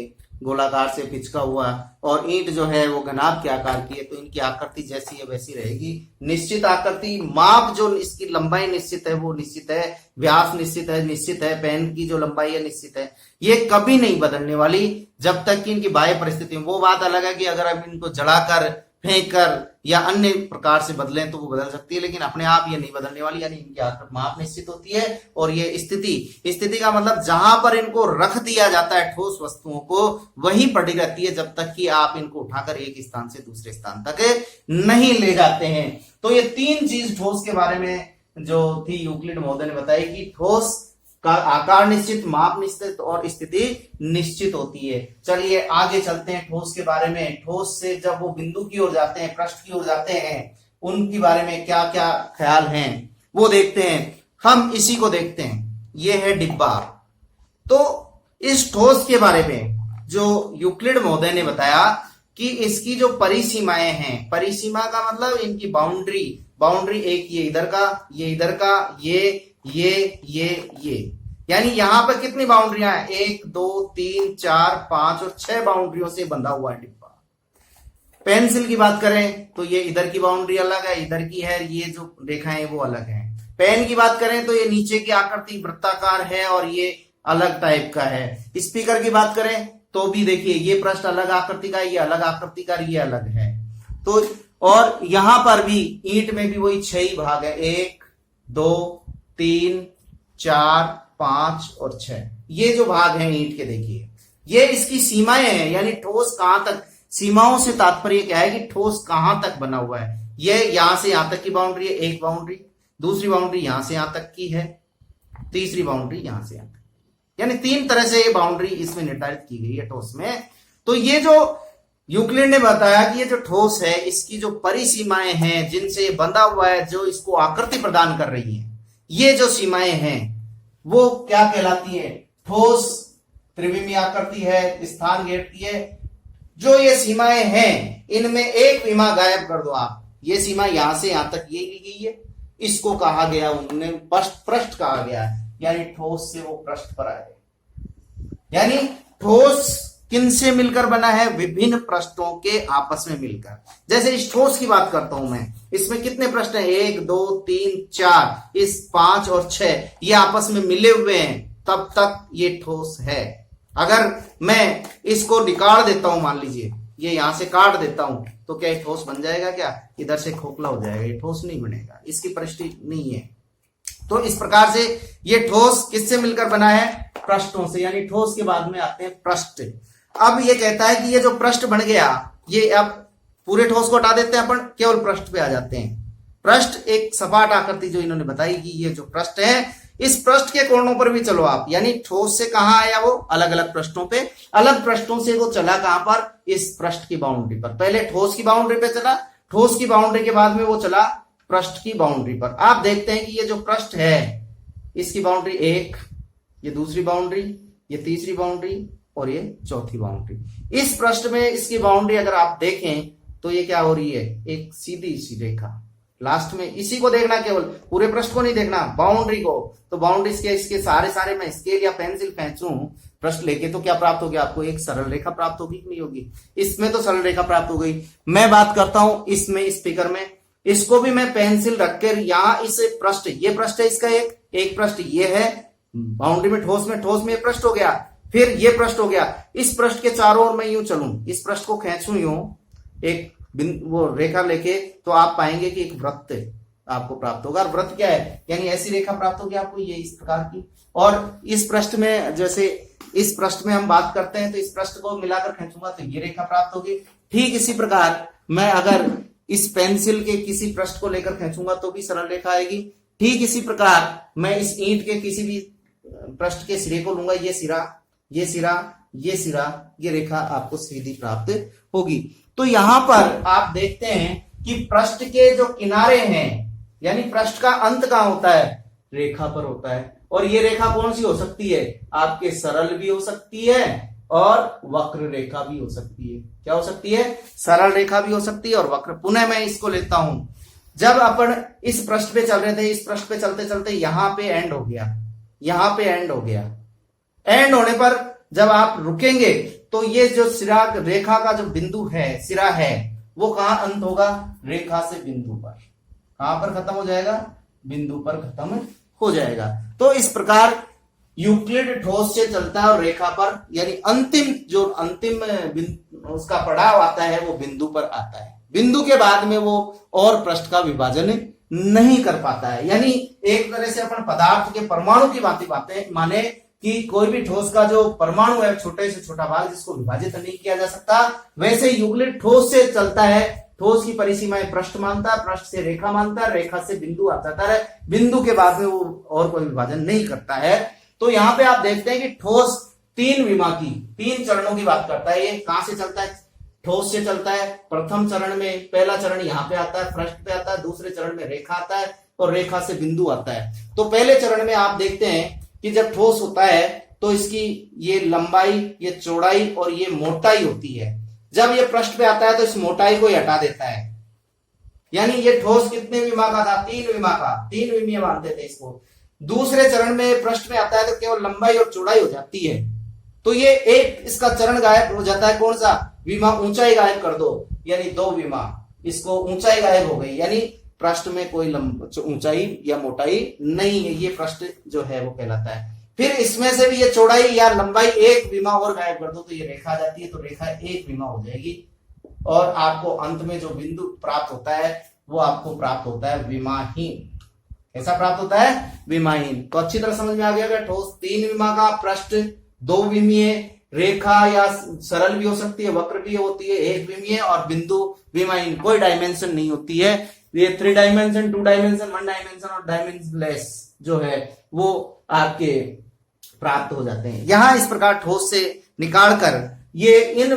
गोलाकार से पिचका हुआ। और ईंट जो है वो घनाभ के आकार की है, तो इनकी आकृति जैसी है वैसी रहेगी। निश्चित आकृति, माप जो इसकी लंबाई निश्चित है वो निश्चित है, व्यास निश्चित है, पेन की जो लंबाई है निश्चित है। ये कभी नहीं बदलने वाली जब तक कि इनकी बाह्य परिस्थिति। वो बात अलग है कि अगर आप इनको जलाकर, फेंक कर या अन्य प्रकार से बदलें तो वो बदल सकती है, लेकिन अपने आप ये नहीं बदलने वाली, यानी इनकी माप निश्चित होती है। और ये स्थिति का मतलब जहां पर इनको रख दिया जाता है ठोस वस्तुओं को वहीं पड़ी रहती है जब तक कि आप इनको उठाकर एक स्थान से दूसरे स्थान तक नहीं ले जाते हैं। तो ये 3 चीज ठोस के बारे में जो थी यूक्लिड महोदय ने बताई कि ठोस का आकार निश्चित, माप निश्चित और स्थिति निश्चित होती है। चलिए आगे चलते हैं ठोस के बारे में। ठोस से जब वो बिंदु की ओर जाते हैं, पृष्ठ की ओर जाते हैं, उनके बारे में क्या क्या ख्याल हैं वो देखते हैं। हम इसी को देखते हैं, ये है डिब्बा। तो इस ठोस के बारे में जो यूक्लिड महोदय ने बताया कि इसकी जो परिसीमाएं हैं, परिसीमा का मतलब इनकी बाउंड्री एक ये इधर का, ये इधर का, ये यानी यहां पर कितनी बाउंड्रियां हैं, 1 2 3 4 5 और 6 बाउंड्रियों से बंधा हुआ है डिब्बा। पेंसिल की बात करें तो ये इधर की बाउंड्री अलग है, इधर की है, ये जो रेखाएं हैं वो अलग है। पेन की बात करें तो ये नीचे की आकृति वृत्ताकार है और ये अलग टाइप का है। स्पीकर की बात करें तो भी देखिए ये पृष्ठ अलग आकृति का, ये अलग आकृति का, ये अलग है। तो और यहां पर भी ईंट में भी वही 6 ही भाग है, 1 2 3 4 5 और 6, ये जो भाग है ईंट के, देखिए ये इसकी सीमाएं हैं, यानी ठोस कहां तक, सीमाओं से तात्पर्य क्या है कि ठोस कहां तक बना हुआ है। ये यहां से यहां तक की बाउंड्री है, एक बाउंड्री, दूसरी बाउंड्री यहां से यहां तक की है, तीसरी बाउंड्री यहां से यहां तक, यानी 3 तरह से ये बाउंड्री इसमें निर्धारित की गई है ठोस में। तो ये जो यूक्लिड ने बताया कि ये जो ठोस है इसकी जो परिसीमाएं हैं जिनसे ये बंधा हुआ है, जो इसको आकृति प्रदान कर रही है, ये जो सीमाएं हैं वो क्या कहलाती है, ठोस त्रिविमीय आकृति है, स्थान घेरती है। जो ये सीमाएं हैं इनमें एक सीमा गायब कर दो आप, ये सीमा यहां से यहां तक ये ली गई है, इसको कहा गया, उन्हें पृष्ठ कहा गया है, यानी ठोस से वो पृष्ठ पर आए। यानी ठोस किनसे मिलकर बना है, विभिन्न पृष्ठों के आपस में मिलकर। जैसे इस ठोस की बात करता हूं मैं, इसमें कितने पृष्ठ हैं, 1 2 3 4, इस 5 और 6 ये आपस में मिले हुए हैं, तब तक ये ठोस है। अगर मैं इसको निकाल देता हूं, मान लीजिए ये यहां से काट देता हूं, तो क्या ये ठोस बन जाएगा, क्या इधर से खोखला हो जाएगा, ये ठोस नहीं बनेगा, इसकी परिस्थिति नहीं है। तो इस प्रकार से ये ठोस किससे मिलकर बना है, पृष्ठों से, यानी ठोस के बाद में आते हैं पृष्ठ। अब ये कहता है कि ये जो पृष्ठ बन गया, ये अब पूरे ठोस को हटा देते हैं अपन, केवल पृष्ठ पे आ जाते हैं। पृष्ठ एक सपाट आकृति जो इन्होंने बताई कि ये जो पृष्ठ है, इस पृष्ठ के कोणों पर भी चलो आप, यानी ठोस से कहां आया वो, अलग अलग पृष्ठों पे, अलग पृष्ठों से वो चला कहां पर, इस पृष्ठ की बाउंड्री पर। पहले ठोस की बाउंड्री पे चला, ठोस की बाउंड्री के बाद में वो चला पृष्ठ की बाउंड्री पर। आप देखते हैं कि ये जो पृष्ठ है इसकी बाउंड्री 1, ये दूसरी बाउंड्री, ये तीसरी बाउंड्री और ये चौथी बाउंड्री। इस पृष्ठ में इसकी बाउंड्री अगर आप देखें तो ये क्या हो रही है, एक सीधी सी रेखा। लास्ट में इसी को देखना, केवल पूरे पृष्ठ को नहीं देखना, बाउंड्री को। तो बाउंड्री इसके सारे मैं स्केल या पेंसिल खींचूं पृष्ठ लेके तो क्या प्राप्त हो गया आपको, एक सरल रेखा प्राप्त होगी कि नहीं होगी। इसमें तो सरल रेखा प्राप्त हो गई। मैं बात करता हूं इसमें, स्पीकर में, इसको भी मैं पेंसिल रखकर यहां इस पृष्ठ, ये पृष्ठ है इसका, एक पृष्ठ ये है बाउंड्री में, ठोस में ये पृष्ठ हो गया, फिर ये पृष्ठ हो गया। इस पृष्ठ के चारों ओर मैं यूं चलूं, इस पृष्ठ को खींचूं यूं एक वो रेखा लेके, तो आप पाएंगे कि एक वृत्त आपको प्राप्त होगा। और वृत्त क्या है, यानी ऐसी रेखा प्राप्त होगी आपको, ये इस प्रकार की। और इस पृष्ठ में, जैसे इस पृष्ठ में हम बात करते हैं तो इस पृष्ठ को मिलाकर खींचूंगा तो ये रेखा प्राप्त होगी। ठीक इसी प्रकार मैं अगर इस पेंसिल के किसी पृष्ठ को लेकर खींचूंगा तो भी सरल रेखा आएगी। ठीक इसी प्रकार मैं इस ईंट के किसी भी पृष्ठ के सिरे को लूंगा, ये सिरा, ये सिरा, ये सिरा, ये रेखा आपको सीधी प्राप्त होगी। तो यहां पर आप देखते हैं कि पृष्ठ के जो किनारे हैं, यानी पृष्ठ का अंत कहां होता है, रेखा पर होता है। और ये रेखा कौन सी हो सकती है, आपके सरल भी हो सकती है और वक्र रेखा भी हो सकती है। क्या हो सकती है, सरल रेखा भी हो सकती है और वक्र। पुनः मैं इसको लेता हूं, जब अपन इस पृष्ठ पे चल रहे थे, इस पृष्ठ पे चलते चलते यहां पे एंड हो गया, यहां पे एंड हो गया। एंड होने पर जब आप रुकेंगे तो ये जो सिरा रेखा का जो बिंदु है, सिरा है, वो कहां अंत होगा, रेखा से बिंदु पर। कहां पर खत्म हो जाएगा, बिंदु पर खत्म हो जाएगा। तो इस प्रकार यूक्लिड ठोस से चलता है और रेखा पर, यानी अंतिम उसका पड़ाव आता है वो बिंदु पर आता है। बिंदु के बाद में वो और पृष्ठ का विभाजन नहीं कर पाता है। यानी एक तरह से अपन पदार्थ के परमाणु की बातें माने कि कोई भी ठोस का जो परमाणु है, छोटे से छोटा भाग जिसको विभाजित नहीं किया जा सकता, वैसे यूक्लिड ठोस से चलता है। ठोस की परिसीमाएं पृष्ठ मानता है, पृष्ठ से रेखा मानता है, रेखा से बिंदु आ जाता है, बिंदु के बाद में वो और कोई विभाजन नहीं करता है। तो यहां पे आप देखते हैं कि ठोस 3 चरणों की बात करता है। ये कहां से चलता है, ठोस से चलता है। प्रथम चरण में पहला चरण यहाँ पे आता है, पृष्ठ पे आता है, दूसरे चरण में रेखा आता है और रेखा से बिंदु आता है। तो पहले चरण में आप देखते हैं कि जब ठोस होता है तो इसकी ये लंबाई, ये चौड़ाई और ये मोटाई होती है। जब ये पृष्ठ पे आता है तो इस मोटाई को हटा देता है, यानी ये ठोस कितने विमा का था, 3 विमा का, 3 विमीय मानते थे इसको। दूसरे चरण में पृष्ठ में आता है तो केवल लंबाई और चौड़ाई हो जाती है। तो ये एक इसका चरण गायब हो जाता है, कौन सा विमा, ऊंचाई गायब कर दो, यानी 2 विमा, इसको ऊंचाई गायब हो गई, यानी पृष्ठ में कोई ऊंचाई या मोटाई नहीं है, ये पृष्ठ जो है वो कहलाता है। फिर इसमें से भी ये चौड़ाई या लंबाई 1 विमा और गायब कर दो तो ये रेखा आ जाती है, तो रेखा 1 विमा हो जाएगी और आपको अंत में जो बिंदु प्राप्त होता है वो आपको प्राप्त होता है विमाहीन। कैसा प्राप्त होता है, विमाहीन। तो अच्छी तरह समझ में आ गया, ठोस 3 विमा का, पृष्ठ 2 विमीय, रेखा या सरल भी हो सकती है, वक्र भी होती है 1 विमीय, और बिंदु विमाहीन, कोई डायमेंशन नहीं होती है। ये 3 डायमेंशन, 2 डायमेंशन, 1 डायमेंशन और डायमेंशनलेस जो है वो आपके प्राप्त हो जाते हैं। यहां इस प्रकार ठोस से निकालकर ये इन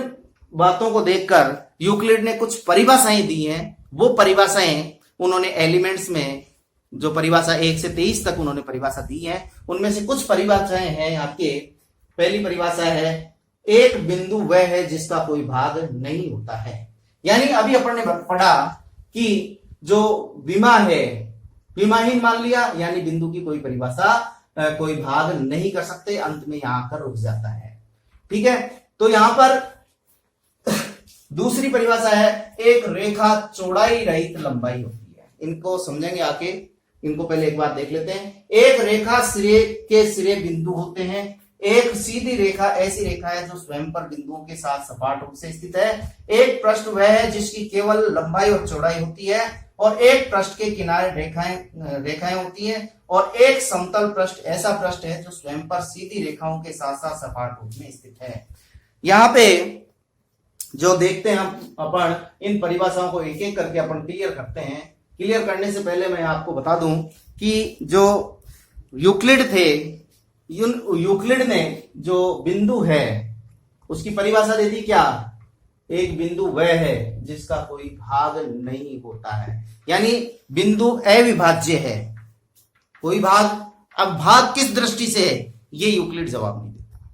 बातों को देखकर यूक्लिड ने कुछ परिभाषाएं दी हैं। वो परिभाषाएं उन्होंने एलिमेंट्स में जो परिभाषा 1 से 23 तक उन्होंने परिभाषा दी है, उनमें से कुछ परिभाषाएं हैं आपके। पहली परिभाषा है, एक बिंदु वह है जिसका कोई भाग नहीं होता है। यानी अभी अपन ने पढ़ा कि जो विमा है विमाहीन मान लिया, यानी बिंदु की कोई परिभाषा कोई भाग नहीं कर सकते, अंत में यहां आकर रुक जाता है। ठीक है, तो यहां पर दूसरी परिभाषा है, एक रेखा चौड़ाई रहित लंबाई होती है। इनको समझेंगे आके, इनको पहले एक बार देख लेते हैं। एक रेखा सिरे के सिरे बिंदु होते हैं। एक सीधी रेखा ऐसी रेखा है जो स्वयं पर बिंदुओं के साथ सपाट रूप से स्थित है। एक पृष्ठ वह है जिसकी केवल लंबाई और चौड़ाई होती है, और एक पृष्ठ के किनारे रेखाएं होती हैं, और एक समतल पृष्ठ ऐसा पृष्ठ है जो स्वयं पर सीधी रेखाओं के साथ साथ सपाट रूप में स्थित है। यहाँ पे जो देखते हैं हम अपन इन परिभाषाओं को एक एक करके अपन क्लियर करते हैं। क्लियर करने से पहले मैं आपको बता दूं कि जो यूक्लिड थे, यूक्लिड ने जो बिंदु है उसकी परिभाषा दे दी क्या, एक बिंदु वह है जिसका कोई भाग नहीं होता है, यानी बिंदु अविभाज्य है, कोई भाग। अब भाग किस दृष्टि से है ये यूक्लिड जवाब नहीं देता।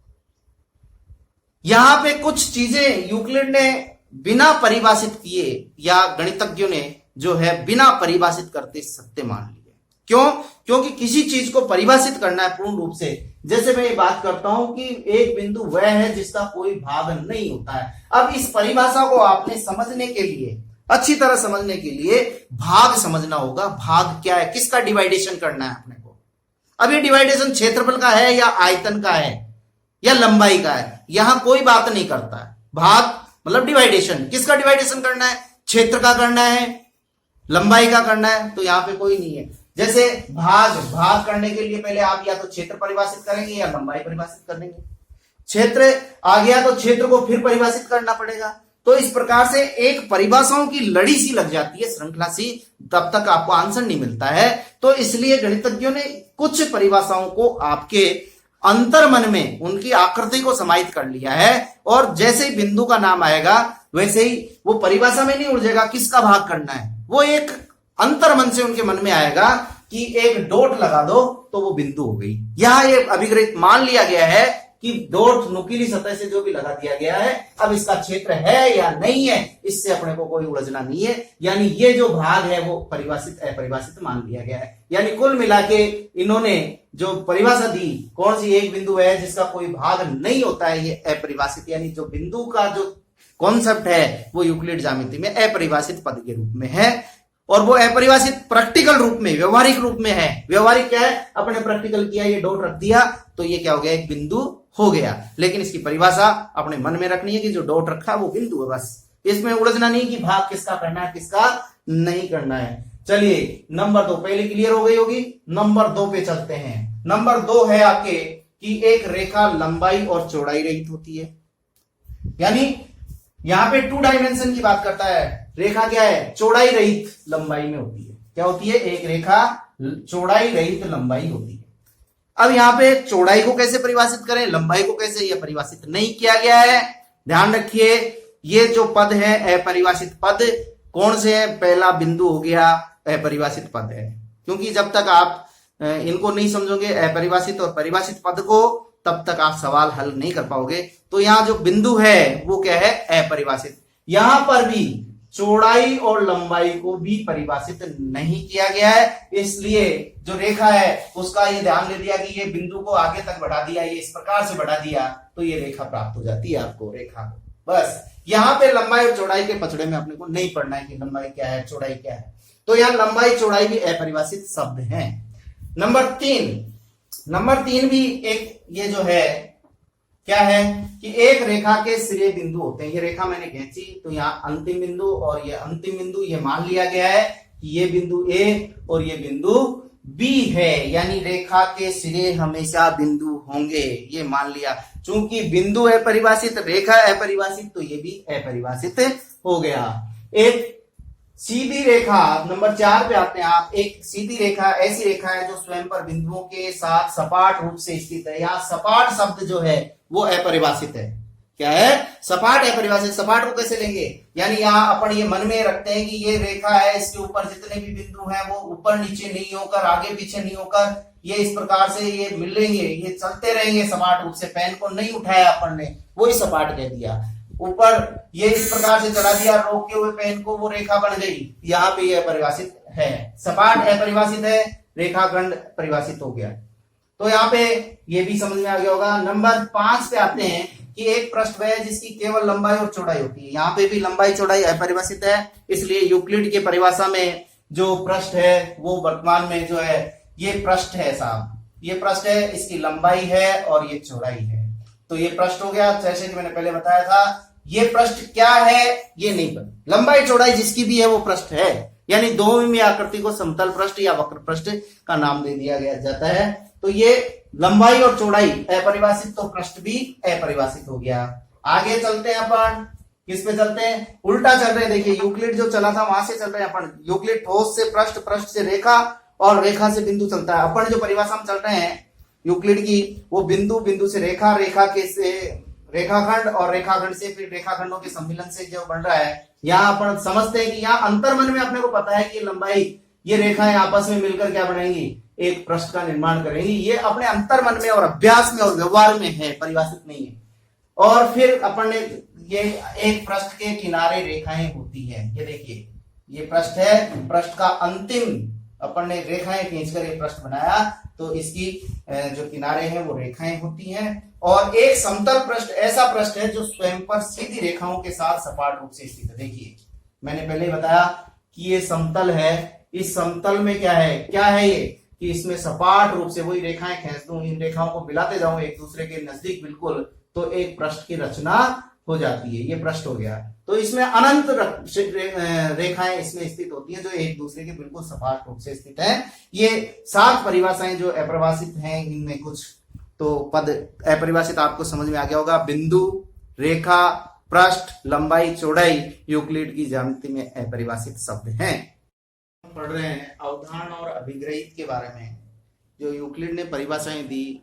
यहां पे कुछ चीजें यूक्लिड ने बिना परिभाषित किए या गणितज्ञों ने जो है बिना परिभाषित करते सत्य मान लिए। क्यों? क्योंकि किसी चीज को परिभाषित करना है पूर्ण रूप से। जैसे मैं ये बात करता हूं कि एक बिंदु वह है जिसका कोई भाग नहीं होता है। अब इस परिभाषा को आपने समझने के लिए, अच्छी तरह समझने के लिए भाग समझना होगा। भाग क्या है, किसका डिवाइडेशन करना है अपने को। अब ये डिवाइडेशन क्षेत्रफल का है या आयतन का है या लंबाई का है, यहां कोई बात नहीं करता है। भाग मतलब डिवाइडेशन, किसका डिवाइडेशन करना है, क्षेत्र का करना है, लंबाई का करना है, तो यहां पे कोई नहीं है। जैसे भाग करने के लिए पहले आप या तो क्षेत्र परिभाषित करेंगे या लंबाई परिभाषित करेंगे। क्षेत्र आ गया तो क्षेत्र को फिर परिभाषित करना पड़ेगा। तो इस प्रकार से एक परिभाषाओं की लड़ी सी लग जाती है, श्रृंखला सी, तब तक आपको आंसर नहीं मिलता है। तो इसलिए गणितज्ञों ने कुछ परिभाषाओं को आपके अंतर मन में उनकी आकृति को समाहित कर लिया है, और जैसे ही बिंदु का नाम आएगा वैसे ही वो परिभाषा में नहीं उलझेगा किसका भाग करना है, वो एक अंतर मन से उनके मन में आएगा कि एक डॉट लगा दो तो वो बिंदु हो गई। यहां ये अभिग्रहित मान लिया गया है कि डॉट नुकीली सतह से जो भी लगा दिया गया है, अब इसका क्षेत्र है या नहीं है, इससे अपने को कोई उलझना नहीं है। यानी ये जो भाग है वो परिभाषित अपरिभाषित मान लिया गया है। यानी कुल मिला के इन्होंने जो परिभाषा दी, कौन सी, एक बिंदु है जिसका कोई भाग नहीं होता है, ये अपरिभाषित, यानी जो बिंदु का जो कॉन्सेप्ट है वो यूक्लिड ज्यामिति में अपरिभाषित पद के रूप में है। और वो अपरिभाषित प्रैक्टिकल रूप में, व्यवहारिक रूप में है। व्यवहारिक क्या है, अपने प्रैक्टिकल किया, ये डॉट रख दिया तो ये क्या हो गया, एक बिंदु हो गया। लेकिन इसकी परिभाषा अपने मन में रखनी है कि जो डॉट रखा वो बिंदु है, बस। इसमें उलझना नहीं कि भाग किसका करना है किसका नहीं करना है। चलिए नंबर 2 पहले क्लियर हो गई होगी। नंबर 2 पे चलते हैं। नंबर 2 है आपके कि एक रेखा लंबाई और चौड़ाई रहित होती है। यानी यहां पे 2 डायमेंशन की बात करता है। रेखा क्या है, चौड़ाई रहित लंबाई में होती है। क्या होती है, एक रेखा चौड़ाई रहित लंबाई होती है। अब यहां पे चौड़ाई को कैसे परिभाषित करें, लंबाई को कैसे, यह परिभाषित नहीं किया गया है। ध्यान रखिए, ये जो पद है अपरिभाषित पद कौन से है? पहला बिंदु हो गया अपरिभाषित पद है, क्योंकि जब तक आप इनको नहीं समझोगे अपरिभाषित और परिभाषित पद को, तब तक आप सवाल हल नहीं कर पाओगे। तो यहाँ जो बिंदु है वो क्या है? अपरिभाषित। यहां पर भी चौड़ाई और लंबाई को भी परिभाषित नहीं किया गया है, इसलिए जो रेखा है उसका ये ध्यान दे दिया कि ये बिंदु को आगे तक बढ़ा दिया, ये इस प्रकार से बढ़ा दिया तो ये रेखा प्राप्त हो जाती है आपको, रेखा को। बस यहाँ पे लंबाई और चौड़ाई के पचड़े में अपने को नहीं पढ़ना है कि लंबाई क्या है चौड़ाई क्या है। तो यहाँ लंबाई चौड़ाई भी अपरिभाषित शब्द हैं। नंबर तीन भी एक ये जो है क्या है कि एक रेखा के सिरे बिंदु होते हैं। ये रेखा मैंने खींची तो यहाँ अंतिम बिंदु और ये अंतिम बिंदु, ये मान लिया गया है कि ये बिंदु ए और ये बिंदु बी है, यानी रेखा के सिरे हमेशा बिंदु होंगे, ये मान लिया। चूंकि बिंदु है परिभाषित, रेखा है परिभाषित, तो ये भी अपरिभाषित हो गया। एक सीधी रेखा, नंबर 4 पे आते हैं आप। एक सीधी रेखा ऐसी रेखा है जो स्वयं पर बिंदुओं के साथ सपाट रूप से स्थित है। यहाँ सपाट शब्द जो है वो अपरिभाषित है। क्या है? सपाट अपरिभाषित। सपाट को कैसे लेंगे? यानी यहाँ अपन ये मन में रखते हैं कि ये रेखा है, इसके ऊपर जितने भी बिंदु हैं वो ऊपर नीचे नहीं होकर, आगे पीछे नहीं होकर, ये इस प्रकार से ये मिलेंगे, ये चलते रहेंगे सपाट रूप से। पेन को नहीं उठाया अपन ने, वही सपाट कह दिया। ऊपर ये इस प्रकार से चला दिया रोके हुए पेन को, वो रेखा बन गई। यहाँ पे ये अपरिभाषित है, सपाट अपरिभाषित है, रेखाखंड परिभाषित हो गया। तो यहाँ पे ये भी समझ में आ गया होगा। नंबर 5 पे आते हैं कि एक पृष्ठ वह है जिसकी केवल लंबाई और चौड़ाई होती है। यहाँ पे भी लंबाई चौड़ाई अपरिभाषित है, इसलिए यूक्लिड के परिभाषा में जो पृष्ठ है वो वर्तमान में जो है ये पृष्ठ है साहब, ये पृष्ठ है, इसकी लंबाई है और ये चौड़ाई है। तो ये पृष्ठ हो गया। जैसे कि मैंने पहले बताया था, ये पृष्ठ क्या है ये नहीं पता, लंबाई चौड़ाई जिसकी भी है वो पृष्ठ है, यानी दोविमीय आकृति को समतल पृष्ठ या वक्र पृष्ठ का नाम दे दिया गया जाता है। तो ये लंबाई और चौड़ाई अपरिभाषित, तो पृष्ठ भी अपरिभाषित हो गया। आगे चलते हैं अपन, किस पे चलते हैं? उल्टा चल रहे हैं। देखिए यूक्लिड जो चला था वहां से चल रहे हैं अपन। यूक्लिड ठोस से पृष्ठ, पृष्ठ से रेखा और रेखा से बिंदु चलता है। अपन जो परिभाषा में चल रहे हैं यूक्लिड की, वो बिंदु, बिंदु से रेखा, रेखा के से रेखाखंड और रेखाखंड से फिर रेखाखंडों के सम्मिलन से जो बन रहा है। यहाँ अपन समझते हैं कि यहाँ अंतर्मन में अपने को पता है कि लंबाई, ये रेखाएं आपस में मिलकर क्या बनाएंगी? एक पृष्ठ का निर्माण करेंगी। ये अपने अंतर्मन में और अभ्यास में और व्यवहार में है, परिभाषित नहीं है। और फिर अपन ने ये एक पृष्ठ के किनारे रेखाएं होती है। ये देखिए ये पृष्ठ है, पृष्ठ का अंतिम अपन ने रेखाएं खींचकर ये पृष्ठ बनाया, तो इसकी जो किनारे हैं वो रेखाएं होती हैं। और एक समतल पृष्ठ ऐसा पृष्ठ है जो स्वयं पर सीधी रेखाओं के साथ सपाट रूप से स्थित है। देखिए मैंने पहले बताया कि ये समतल है, इस समतल में क्या है, क्या है ये कि इसमें सपाट रूप से वही रेखाएं खींच दूं, इन रेखाओं को मिलाते जाऊं एक दूसरे के नजदीक बिल्कुल, तो एक पृष्ठ की रचना हो जाती है। ये पृष्ठ हो गया। तो इसमें अनंत रेखाएं इसमें स्थित होती हैं जो एक दूसरे के बिल्कुल सपाट रूप से स्थित है। ये 7 परिभाषाएं जो अपरिभाषित हैं, इनमें कुछ तो पद अपरिभाषित आपको समझ में आ गया होगा। बिंदु, रेखा, पृष्ठ, लंबाई, चौड़ाई यूक्लिड की ज्यामिति में अपरिभाषित शब्द हैं। पढ़ रहे हैं अवधारणा और अभिग्रहित के बारे में। जो यूक्लिड ने परिभाषाएं दी,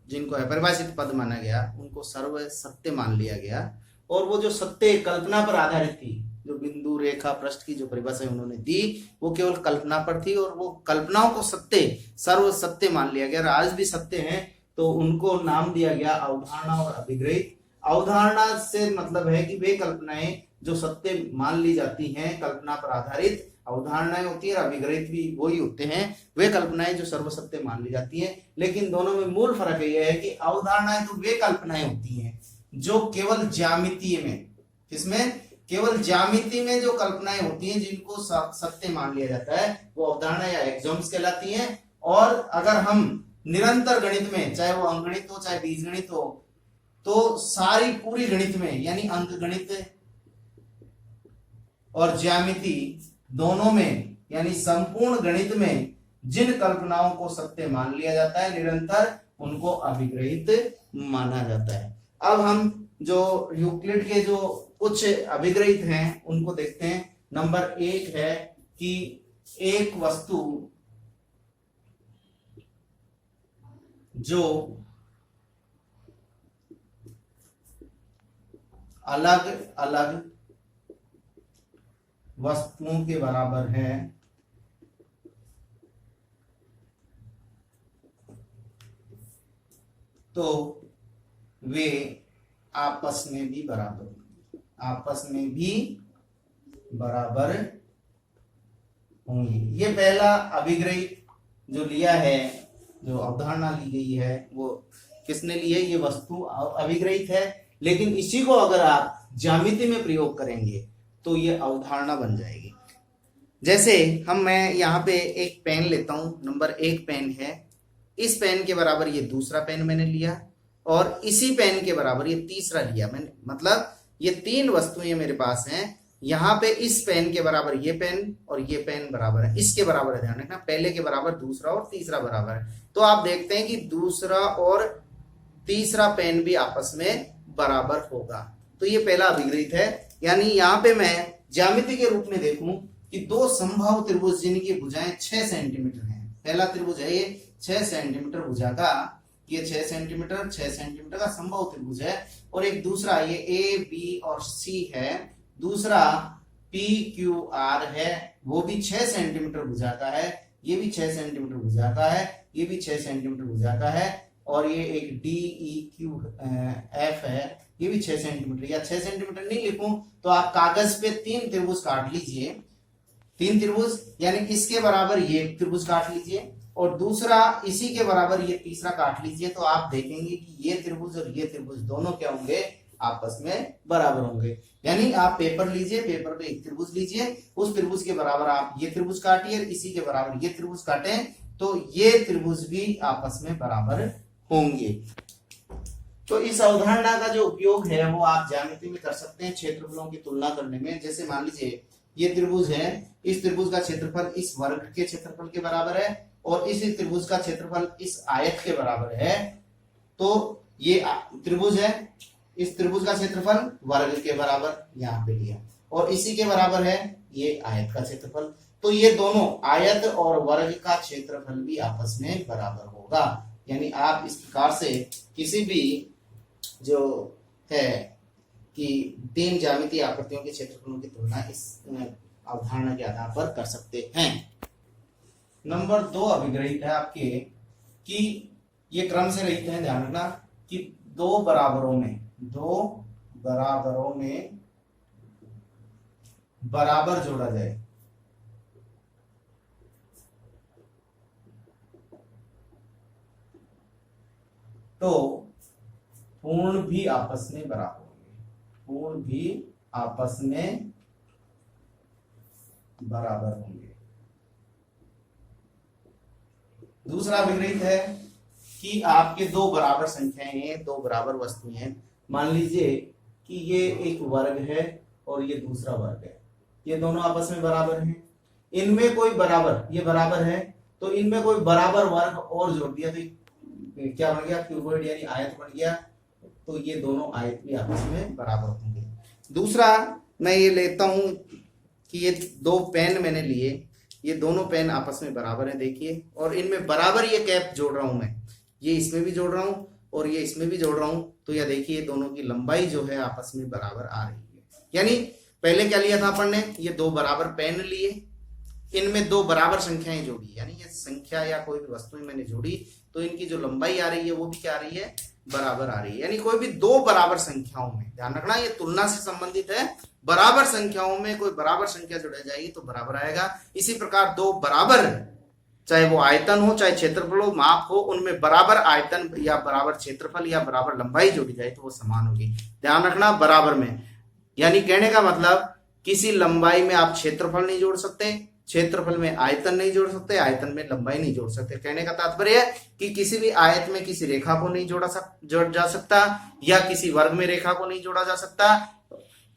जिनको अपरिभाषित पद माना गया, उनको सर्व सत्य मान लिया गया। और वो जो सत्य कल्पना पर आधारित थी, जो बिंदु, रेखा, पृष्ठ की जो परिभाषाएं उन्होंने दी, वो केवल कल्पना पर थी और वो कल्पनाओं को सत्य, सर्व सत्य मान लिया गया। आज भी सत्य हैं, तो उनको नाम दिया गया अवधारणा और अभिग्रहित। अवधारणा से मतलब है कि वे कल्पनाएं जो सत्य मान ली जाती हैं, कल्पना पर आधारित अवधारणाएं होती है, और अभिग्रहित भी वही होते हैं, वे कल्पनाएं जो सर्वसत्य मान ली जाती हैं। लेकिन दोनों में मूल फर्क यह है कि अवधारणाएं तो वे कल्पनाएं होती हैं जो केवल ज्यामितीय में, इसमें केवल ज्यामिति में जो कल्पनाएं होती हैं जिनको सत्य मान लिया जाता है, वो अवधारणा या एक्सम्स कहलाती हैं। और अगर हम निरंतर गणित में, चाहे वो अंकगणित हो चाहे बीजगणित हो, तो सारी पूरी गणित में, यानी अंकगणित और ज्यामिति दोनों में, यानी संपूर्ण गणित में जिन कल्पनाओं को सत्य मान लिया जाता है निरंतर, उनको अभिग्रहित माना जाता है। अब हम जो यूक्लिड के जो कुछ अभिग्रहित हैं उनको देखते हैं। नंबर 1 है कि एक वस्तु जो अलग अलग वस्तुओं के बराबर है तो वे आपस में भी बराबर होंगे, आपस में भी बराबर होंगे। ये पहला अभिग्रहित जो लिया है, जो अवधारणा ली गई है, वो किसने ली है? ये वस्तु अभिग्रहित है, लेकिन इसी को अगर आप ज्यामिति में प्रयोग करेंगे तो ये अवधारणा बन जाएगी। जैसे मैं यहाँ पे एक पेन लेता हूं, नंबर 1 पेन है, इस पेन के बराबर ये दूसरा पेन मैंने लिया और इसी पेन के बराबर ये तीसरा लिया मैंने, मतलब ये 3 वस्तुएं मेरे पास हैं। यहाँ पे इस पेन के बराबर ये पेन और ये पेन बराबर है, इसके बराबर है, ध्यान रखना, पहले के बराबर दूसरा और तीसरा बराबर है। तो आप देखते हैं कि दूसरा और तीसरा पेन भी आपस में बराबर होगा। तो ये पहला अभिग्रहित है। यानी यहाँ पे मैं ज्यामिति के रूप में देखूं कि 2 संभव त्रिभुज जिनकी भुजाएं 6 सेंटीमीटर हैं। पहला त्रिभुज है ये 6 सेंटीमीटर भुजा का, ये 6 सेंटीमीटर का संभव त्रिभुज है। और एक दूसरा ये ए बी और सी है, दूसरा पी क्यू आर है, वो भी 6 सेंटीमीटर भुजा का है, ये भी 6 सेंटीमीटर भुजा का है, ये भी 6 सेंटीमीटर भुजा का है। और ये एक डी ई क्यू एफ है, ये भी 6 सेंटीमीटर। या 6 सेंटीमीटर नहीं लिखूं तो आप कागज पे 3 त्रिभुज काट लीजिए, 3 त्रिभुज, यानी इसके बराबर ये त्रिभुज काट लीजिए और दूसरा इसी के बराबर ये तीसरा काट लीजिए। तो आप देखेंगे कि ये त्रिभुज और ये त्रिभुज दोनों क्या होंगे? आपस में बराबर होंगे। यानी आप पेपर लीजिए, पेपर पे एक त्रिभुज लीजिए, उस त्रिभुज के बराबर आप ये त्रिभुज काटिए, इसी के बराबर ये त्रिभुज काटें, तो ये त्रिभुज भी आपस में बराबर होंगे। तो इस अवधारणा का जो उपयोग है वो आप ज्यामिति में कर सकते हैं क्षेत्रफलों की तुलना करने में। जैसे मान लीजिए ये त्रिभुज है, इस त्रिभुज का क्षेत्रफल इस वर्ग के क्षेत्रफल के बराबर है और इस त्रिभुज का क्षेत्रफल इस आयत के बराबर है। तो ये त्रिभुज है, इस त्रिभुज का क्षेत्रफल वर्ग के बराबर यहाँ पे लिया और इसी के बराबर है ये आयत का क्षेत्रफल। तो ये दोनों आयत और वर्ग का क्षेत्रफल भी आपस में बराबर होगा। यानी आप इस प्रकार से किसी भी जो है कि 3 ज्यामितीय आकृतियों के क्षेत्रफलों की तुलना इस अवधारणा के आधार पर कर सकते हैं। नंबर 2 अभिग्रहित है आपके कि ये क्रम से रहित है, ध्यान रखना कि 2 बराबरों में बराबर जोड़ा जाए। तो पूर्ण भी आपस में बराबर होंगे, पूर्ण भी आपस में बराबर होंगे। दूसरा अभिग्रहित है कि आपके 2 बराबर संख्याएं हैं, 2 बराबर वस्तुएं हैं। मान लीजिए कि ये एक वर्ग है और ये दूसरा वर्ग है, ये दोनों आपस में बराबर हैं। इनमें कोई बराबर, ये बराबर है तो इनमें कोई बराबर वर्ग और जोड़ दिया तो क्या बन गया? क्यूबॉइड यानी आयत बन गया। तो ये दोनों आयत भी आपस में बराबर होंगे। दूसरा मैं ये लेता हूं कि ये 2 पेन मैंने लिए, ये दोनों पेन आपस में बराबर हैं, देखिए, और इनमें बराबर ये कैप जोड़ रहा हूं मैं, ये इसमें भी जोड़ रहा हूं और ये इसमें भी जोड़ रहा हूं। तो यह देखिए दोनों की लंबाई जो है आपस में बराबर आ रही है। यानी पहले क्या लिया था अपन ने? ये 2 बराबर पेन लिए, इनमें 2 बराबर संख्याएं जोड़ी, यानी ये संख्या या कोई भी वस्तु मैंने जोड़ी तो इनकी जो लंबाई आ रही है वो भी क्या आ रही है? बराबर आ रही है। यानी कोई भी 2 बराबर संख्याओं में, ध्यान रखना ये तुलना से संबंधित है, बराबर संख्याओं में कोई बराबर संख्या जोड़ा जाएगी तो बराबर आएगा। इसी प्रकार 2 बराबर, चाहे वो आयतन हो चाहे क्षेत्रफल हो, माप हो, उनमें बराबर आयतन या बराबर क्षेत्रफल या बराबर लंबाई जोड़ी जाए तो वो समान होगी। ध्यान रखना बराबर में, यानी कहने का मतलब किसी लंबाई में आप क्षेत्रफल नहीं जोड़ सकते, क्षेत्रफल में आयतन नहीं जोड़ सकते, आयतन में लंबाई नहीं जोड़ सकते। कहने का तात्पर्य है कि किसी भी आयत में किसी रेखा को नहीं जोड़ा जा सकता या किसी वर्ग में रेखा को नहीं जोड़ा जा सकता,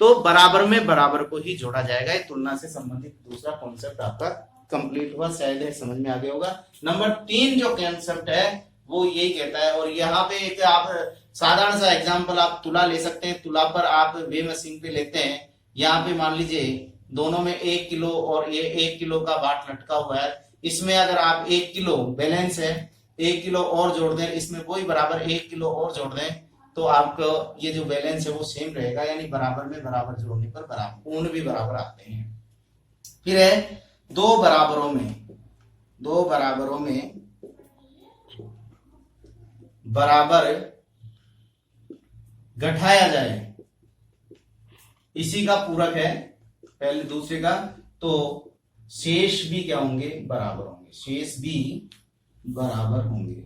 तो बराबर में बराबर को ही जोड़ा जाएगा। ये तुलना से संबंधित दूसरा कॉन्सेप्ट आपका कंप्लीट हुआ, शायद है समझ में आ गया होगा। नंबर 3 जो कॉन्सेप्ट है वो यही कहता है, और यहाँ पे एक आप साधारण सा एग्जांपल आप तुला ले सकते हैं। तुला पर आप वे मशीन पे लेते हैं, यहाँ पे मान लीजिए दोनों में 1 किलो और ये 1 किलो का बाट लटका हुआ है, इसमें अगर आप 1 किलो बैलेंस है, 1 किलो और जोड़ दें, इसमें वही बराबर 1 किलो और जोड़ दें, तो आपका ये जो बैलेंस है वो सेम रहेगा, यानी बराबर में बराबर जोड़ने पर बराबर पूर्ण भी बराबर आते हैं। फिर है दो बराबरों में बराबर घटाया जाए, इसी का पूरक है पहले दूसरे का, तो शेष भी क्या होंगे, बराबर होंगे, शेष भी बराबर होंगे।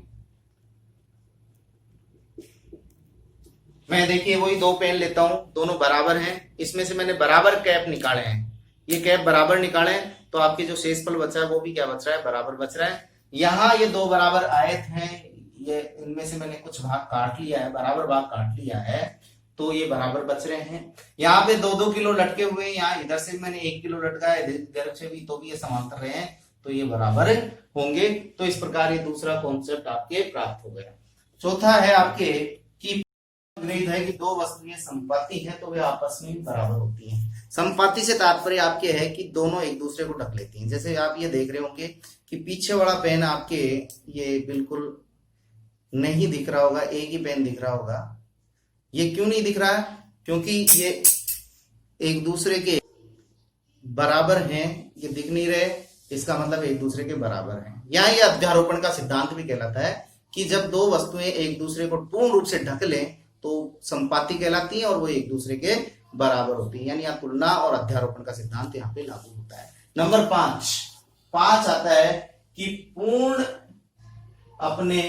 मैं देखिए वही दो पेन लेता हूं, दोनों बराबर हैं, इसमें से मैंने बराबर कैप निकाले हैं, ये कैप बराबर निकाले हैं, तो आपके जो शेषफल बच रहा है वो भी क्या बच रहा है, बराबर बच रहा है। यहाँ ये दो बराबर आयत हैं, ये इनमें से मैंने कुछ भाग काट लिया है, बराबर भाग काट लिया है, तो ये बराबर बच रहे हैं। यहाँ पे 2-2 किलो लटके हुए हैं, यहाँ इधर से मैंने 1 किलो लटका है, इधर से भी, तो भी ये समांतर रहे हैं, तो ये बराबर होंगे। तो इस प्रकार ये दूसरा कॉन्सेप्ट आपके प्राप्त हो गया। चौथा है आपके कि है कि दो वस्तुएं समपाती हैं तो वे आपस में बराबर होती हैं। समपाती से तात्पर्य आपके है कि दोनों एक दूसरे को ढक लेती हैं। जैसे आप ये देख रहे होंगे कि पीछे वाला पेन आपके ये बिल्कुल नहीं दिख रहा होगा, एक ही पेन दिख रहा होगा। ये क्यों नहीं दिख रहा है, क्योंकि ये एक दूसरे के बराबर हैं, ये दिख नहीं रहे, इसका मतलब एक दूसरे के बराबर हैं। यहाँ ये अध्यारोपण का सिद्धांत भी कहलाता है कि जब दो वस्तुएं एक दूसरे को पूर्ण रूप से ढक लें तो संपाती कहलाती है और वो एक दूसरे के बराबर होती है, यानी यहाँ तुलना और अध्यारोपण का सिद्धांत यहाँ पे लागू होता है। नंबर 5 आता है कि पूर्ण अपने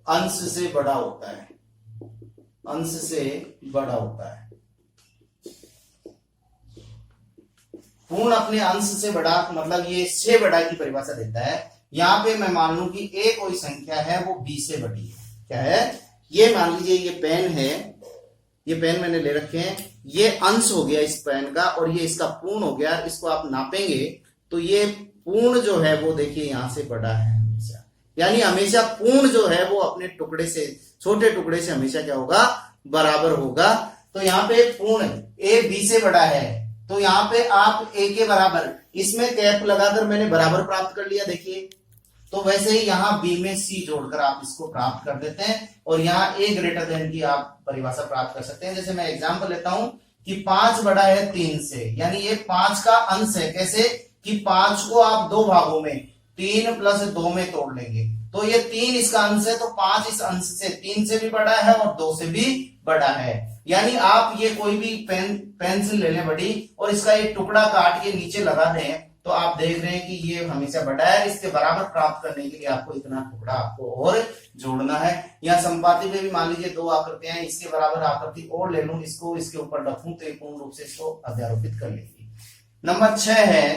अंश से बड़ा होता है, अंश से बड़ा होता है। पूर्ण अपने अंश से बड़ा मतलब ये से बड़ा की परिभाषा देता है। यहां पे मैं मान लूं कि एक कोई संख्या है वो b से बड़ी है, क्या है, ये मान लीजिए ये पेन है, ये पेन मैंने ले रखे हैं, ये अंश हो गया इस पेन का और ये इसका पूर्ण हो गया। इसको आप नापेंगे तो ये पूर्ण जो है वो देखिए यहां से बड़ा है हमेशा, यानी हमेशा पूर्ण जो है वो अपने टुकड़े से, छोटे टुकड़े से हमेशा क्या होगा, बराबर होगा। तो यहाँ पे पूर्ण a b से बड़ा है, तो यहाँ पे आप a के बराबर, इसमें कैप लगाकर मैंने बराबर प्राप्त कर लिया देखिए। तो वैसे ही यहाँ b में c जोड़कर आप इसको प्राप्त कर देते हैं और यहाँ a ग्रेटर देन की आप परिभाषा प्राप्त कर सकते हैं। जैसे मैं एग्जांपल लेता हूं कि 5 बड़ा है 3 से, यानी ये 5 का अंश है। कैसे कि 5 को आप दो भागों में 3 + 2 में तोड़ लेंगे, तो ये 3 इसका अंश है, तो 5 इस अंश से 3 से भी बड़ा है और 2 से भी बड़ा है। यानी आप ये कोई भी पेंसिल ले लें बड़ी और इसका एक टुकड़ा काट के नीचे लगा दें तो आप देख रहे हैं कि ये हमेशा बड़ा है। इसके बराबर प्राप्त करने के लिए आपको इतना टुकड़ा आपको और जोड़ना है। या संपाती में भी मान लीजिए दो आकृतियां हैं, इसके बराबर आकृति और ले लूं, इसको इसके ऊपर रखूं तो पूर्ण रूप से इसको अध्यारोपित कर लेगी। नंबर 6 है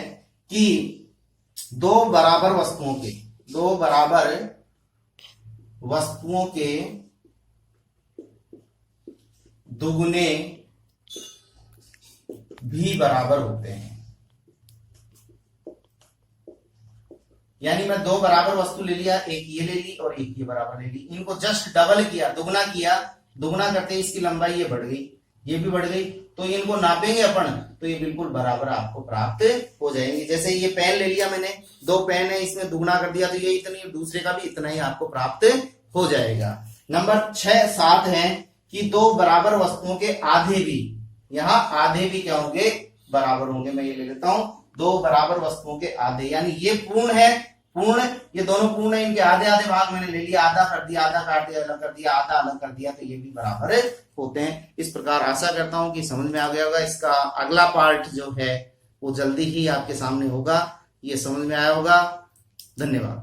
कि दो बराबर वस्तुओं के दुगुने भी बराबर होते हैं। यानी मैं दो बराबर वस्तु ले लिया, एक ये ले ली और एक ये बराबर ले ली, इनको जस्ट डबल किया, दुगना किया, दुगना करते इसकी लंबाई ये बढ़ गई, ये भी बढ़ गई, तो इनको नापेंगे अपन तो ये बिल्कुल बराबर आपको प्राप्त हो जाएंगे। जैसे ये पेन ले लिया मैंने, दो पेन है, इसमें दुगना कर दिया तो ये इतनी, दूसरे का भी इतना ही आपको प्राप्त हो जाएगा। नंबर 7 है कि दो बराबर वस्तुओं के आधे भी, यहाँ आधे भी क्या होंगे, बराबर होंगे। मैं ये ले लेता हूं, दो बराबर वस्तुओं के आधे, यानी ये पूर्ण है, पूर्ण, ये दोनों पूर्ण है, इनके आधे आधे भाग मैंने ले लिया, आधा कर दिया, आधा काट दिया, अलग कर दिया, आधा अलग कर दिया, तो ये भी बराबर होते हैं। इस प्रकार आशा करता हूं कि समझ में आ गया होगा। इसका अगला पार्ट जो है वो जल्दी ही आपके सामने होगा, ये समझ में आया होगा। धन्यवाद।